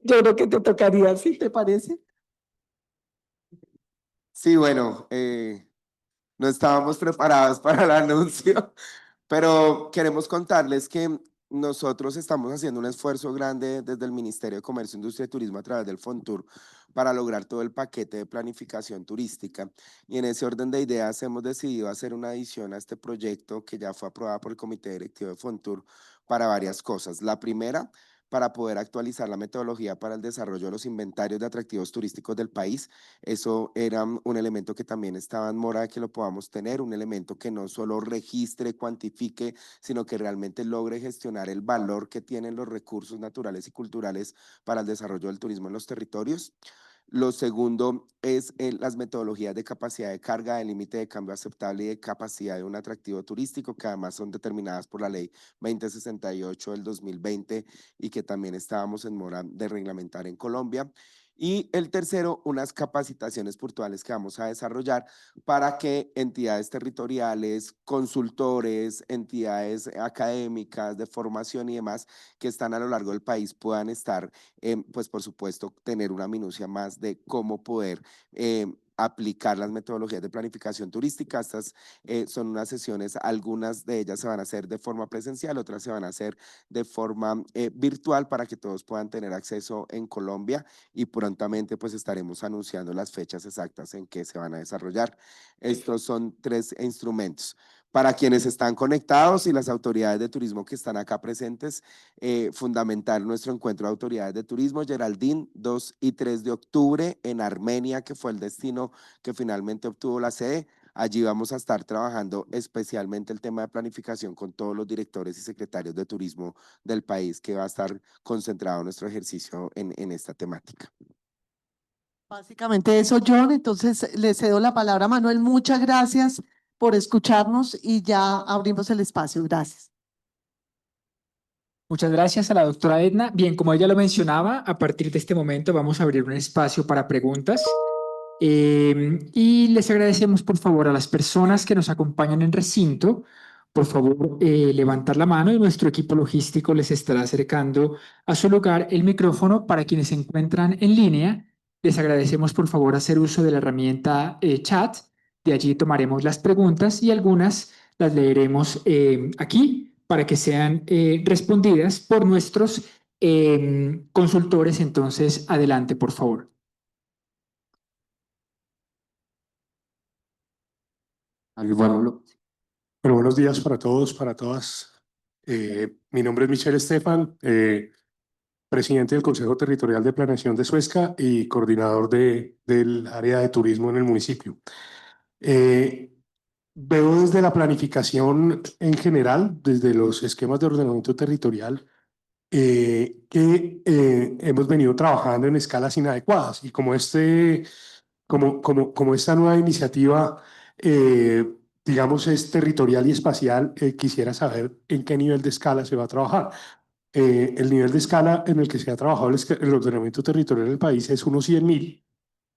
B: Yo creo que te tocaría, ¿sí te parece?
M: Sí, bueno, no estábamos preparados para el anuncio, pero queremos contarles que nosotros estamos haciendo un esfuerzo grande desde el Ministerio de Comercio, Industria y Turismo a través del FONTUR para lograr todo el paquete de planificación turística. Y en ese orden de ideas hemos decidido hacer una adición a este proyecto que ya fue aprobada por el Comité Directivo de FONTUR para varias cosas. La primera, para poder actualizar la metodología para el desarrollo de los inventarios de atractivos turísticos del país. Eso era un elemento que también estaba en mora de que lo podamos tener, un elemento que no solo registre, cuantifique, sino que realmente logre gestionar el valor que tienen los recursos naturales y culturales para el desarrollo del turismo en los territorios. Lo segundo es las metodologías de capacidad de carga, de límite de cambio aceptable y de capacidad de un atractivo turístico, que además son determinadas por la Ley 2068 del 2020 y que también estábamos en mora de reglamentar en Colombia. Y el tercero, unas capacitaciones puntuales que vamos a desarrollar para que entidades territoriales, consultores, entidades académicas de formación y demás que están a lo largo del país puedan estar, pues por supuesto, tener una minucia más de cómo poder aplicar las metodologías de planificación turística. Estas son unas sesiones, algunas de ellas se van a hacer de forma presencial, otras se van a hacer de forma virtual para que todos puedan tener acceso en Colombia y prontamente pues estaremos anunciando las fechas exactas en que se van a desarrollar. Estos son 3 instrumentos. Para quienes están conectados y las autoridades de turismo que están acá presentes, fundamental nuestro encuentro de autoridades de turismo, Geraldine, 2 y 3 de octubre en Armenia, que fue el destino que finalmente obtuvo la sede. Allí vamos a estar trabajando especialmente el tema de planificación con todos los directores y secretarios de turismo del país, que va a estar concentrado nuestro ejercicio en esta temática.
B: Básicamente eso, John. Entonces le cedo la palabra a Manuel. Muchas gracias por escucharnos y ya abrimos el espacio. Gracias.
N: Muchas gracias a la doctora Edna. Bien, como ella lo mencionaba, a partir de este momento vamos a abrir un espacio para preguntas. Y les agradecemos, por favor, a las personas que nos acompañan en recinto, por favor, levantar la mano y nuestro equipo logístico les estará acercando a su lugar el micrófono. Para quienes se encuentran en línea, les agradecemos, por favor, hacer uso de la herramienta chat. De allí tomaremos las preguntas y algunas las leeremos aquí para que sean respondidas por nuestros consultores. Entonces, adelante, por favor.
O: Bueno, buenos días para todos, para todas. Mi nombre es Michel Estefan, presidente del Consejo Territorial de Planeación de Suezca y coordinador del área de turismo en el municipio. Veo desde la planificación en general, desde los esquemas de ordenamiento territorial, que hemos venido trabajando en escalas inadecuadas y como esta nueva iniciativa digamos, es territorial y espacial, quisiera saber en qué nivel de escala se va a trabajar. El nivel de escala en el que se ha trabajado el ordenamiento territorial del país es unos 100.000,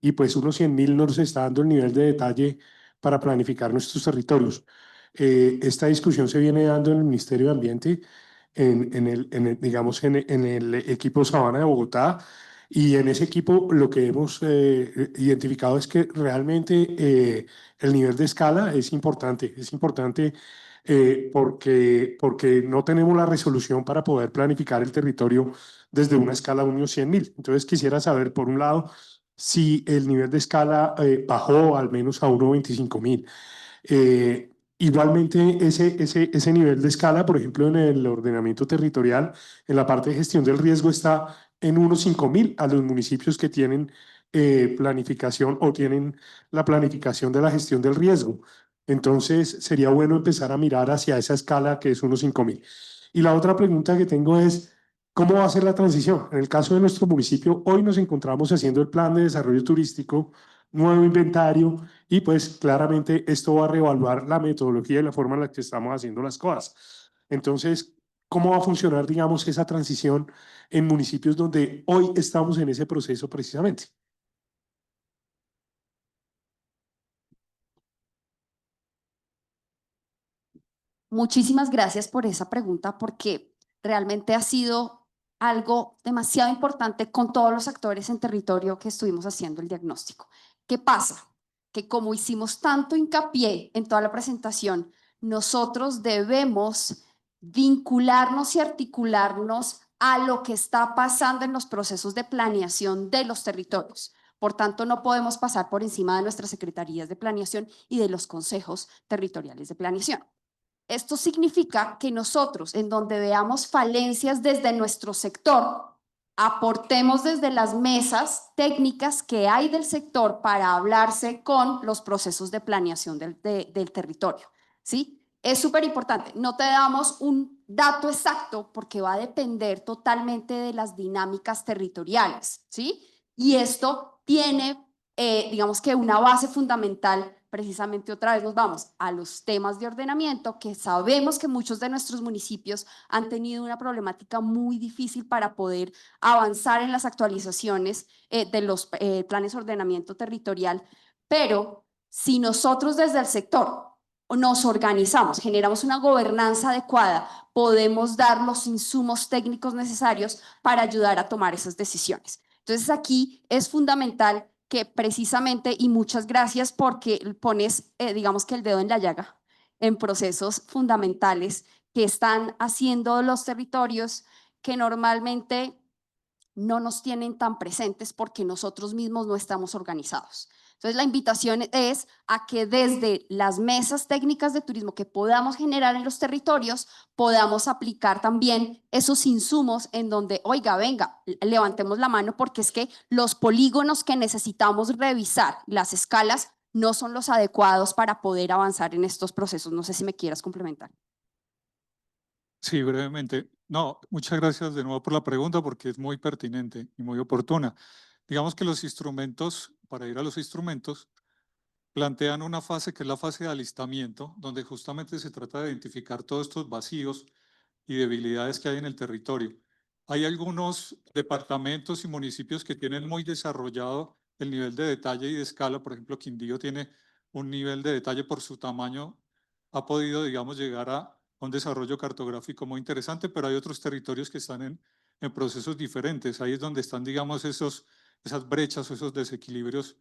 O: y pues unos 100.000 no nos está dando el nivel de detalle para planificar nuestros territorios. Esta discusión se viene dando en el Ministerio de Ambiente, digamos, en el equipo Sabana de Bogotá, y en ese equipo lo que hemos identificado es que realmente el nivel de escala es importante porque no tenemos la resolución para poder planificar el territorio desde una escala de unos 100.000. Entonces quisiera saber, por un lado, si el nivel de escala bajó al menos a 1.25.000. Igualmente, ese nivel de escala, por ejemplo, en el ordenamiento territorial, en la parte de gestión del riesgo, está en unos 5.000 a los municipios que tienen planificación o tienen la planificación de la gestión del riesgo. Entonces, sería bueno empezar a mirar hacia esa escala que es unos 5.000. Y la otra pregunta que tengo es, ¿cómo va a ser la transición? En el caso de nuestro municipio, hoy nos encontramos haciendo el plan de desarrollo turístico, nuevo inventario, y pues claramente esto va a reevaluar la metodología y la forma en la que estamos haciendo las cosas. Entonces, ¿cómo va a funcionar, digamos, esa transición en municipios donde hoy estamos en ese proceso precisamente?
C: Muchísimas gracias por esa pregunta porque realmente ha sido algo demasiado importante con todos los actores en territorio que estuvimos haciendo el diagnóstico. ¿Qué pasa? Que como hicimos tanto hincapié en toda la presentación, nosotros debemos vincularnos y articularnos a lo que está pasando en los procesos de planeación de los territorios. Por tanto, no podemos pasar por encima de nuestras secretarías de planeación y de los consejos territoriales de planeación. Esto significa que nosotros, en donde veamos falencias desde nuestro sector, aportemos desde las mesas técnicas que hay del sector para hablarse con los procesos de planeación del territorio, ¿sí? Es súper importante. No te damos un dato exacto porque va a depender totalmente de las dinámicas territoriales, ¿sí? Y esto tiene, digamos que una base fundamental. Precisamente otra vez nos vamos a los temas de ordenamiento, que sabemos que muchos de nuestros municipios han tenido una problemática muy difícil para poder avanzar en las actualizaciones de los planes de ordenamiento territorial, pero si nosotros desde el sector nos organizamos, generamos una gobernanza adecuada, podemos dar los insumos técnicos necesarios para ayudar a tomar esas decisiones. Entonces aquí es fundamental que precisamente, y muchas gracias porque pones, digamos que el dedo en la llaga, en procesos fundamentales que están haciendo los territorios que normalmente no nos tienen tan presentes porque nosotros mismos no estamos organizados. Entonces, la invitación es a que desde las mesas técnicas de turismo que podamos generar en los territorios, podamos aplicar también esos insumos en donde, oiga, venga, levantemos la mano porque es que los polígonos que necesitamos revisar, las escalas, no son los adecuados para poder avanzar en estos procesos. No sé si me quieras complementar.
E: Sí, brevemente. No, muchas gracias de nuevo por la pregunta porque es muy pertinente y muy oportuna. Digamos que los instrumentos, para ir a los instrumentos, plantean una fase que es la fase de alistamiento, donde justamente se trata de identificar todos estos vacíos y debilidades que hay en el territorio. Hay algunos departamentos y municipios que tienen muy desarrollado el nivel de detalle y de escala. Por ejemplo, Quindío tiene un nivel de detalle por su tamaño, ha podido, digamos, llegar a un desarrollo cartográfico muy interesante, pero hay otros territorios que están en procesos diferentes. Ahí es donde están, digamos, esas brechas o esos desequilibrios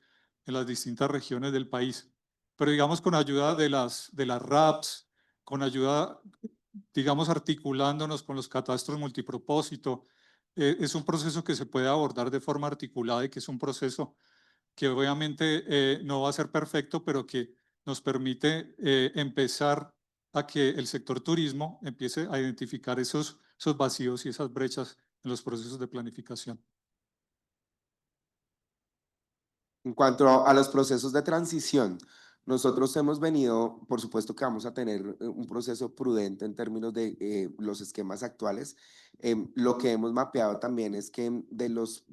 E: en las distintas regiones del país. Pero digamos con ayuda de las RAPs, con ayuda, digamos, articulándonos con los catastros multipropósito, es un proceso que se puede abordar de forma articulada y que es un proceso que obviamente no va a ser perfecto, pero que nos permite empezar a que el sector turismo empiece a identificar esos vacíos y esas brechas en los procesos de planificación.
M: En cuanto a los procesos de transición, Nosotros hemos venido, por supuesto que vamos a tener un proceso prudente en términos de los esquemas actuales. Lo que hemos mapeado también es que de los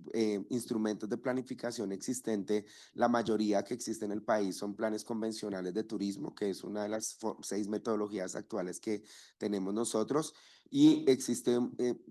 M: instrumentos de planificación existente, la mayoría que existe en el país son planes convencionales de turismo, que es una de las 6 metodologías actuales que tenemos nosotros, y existe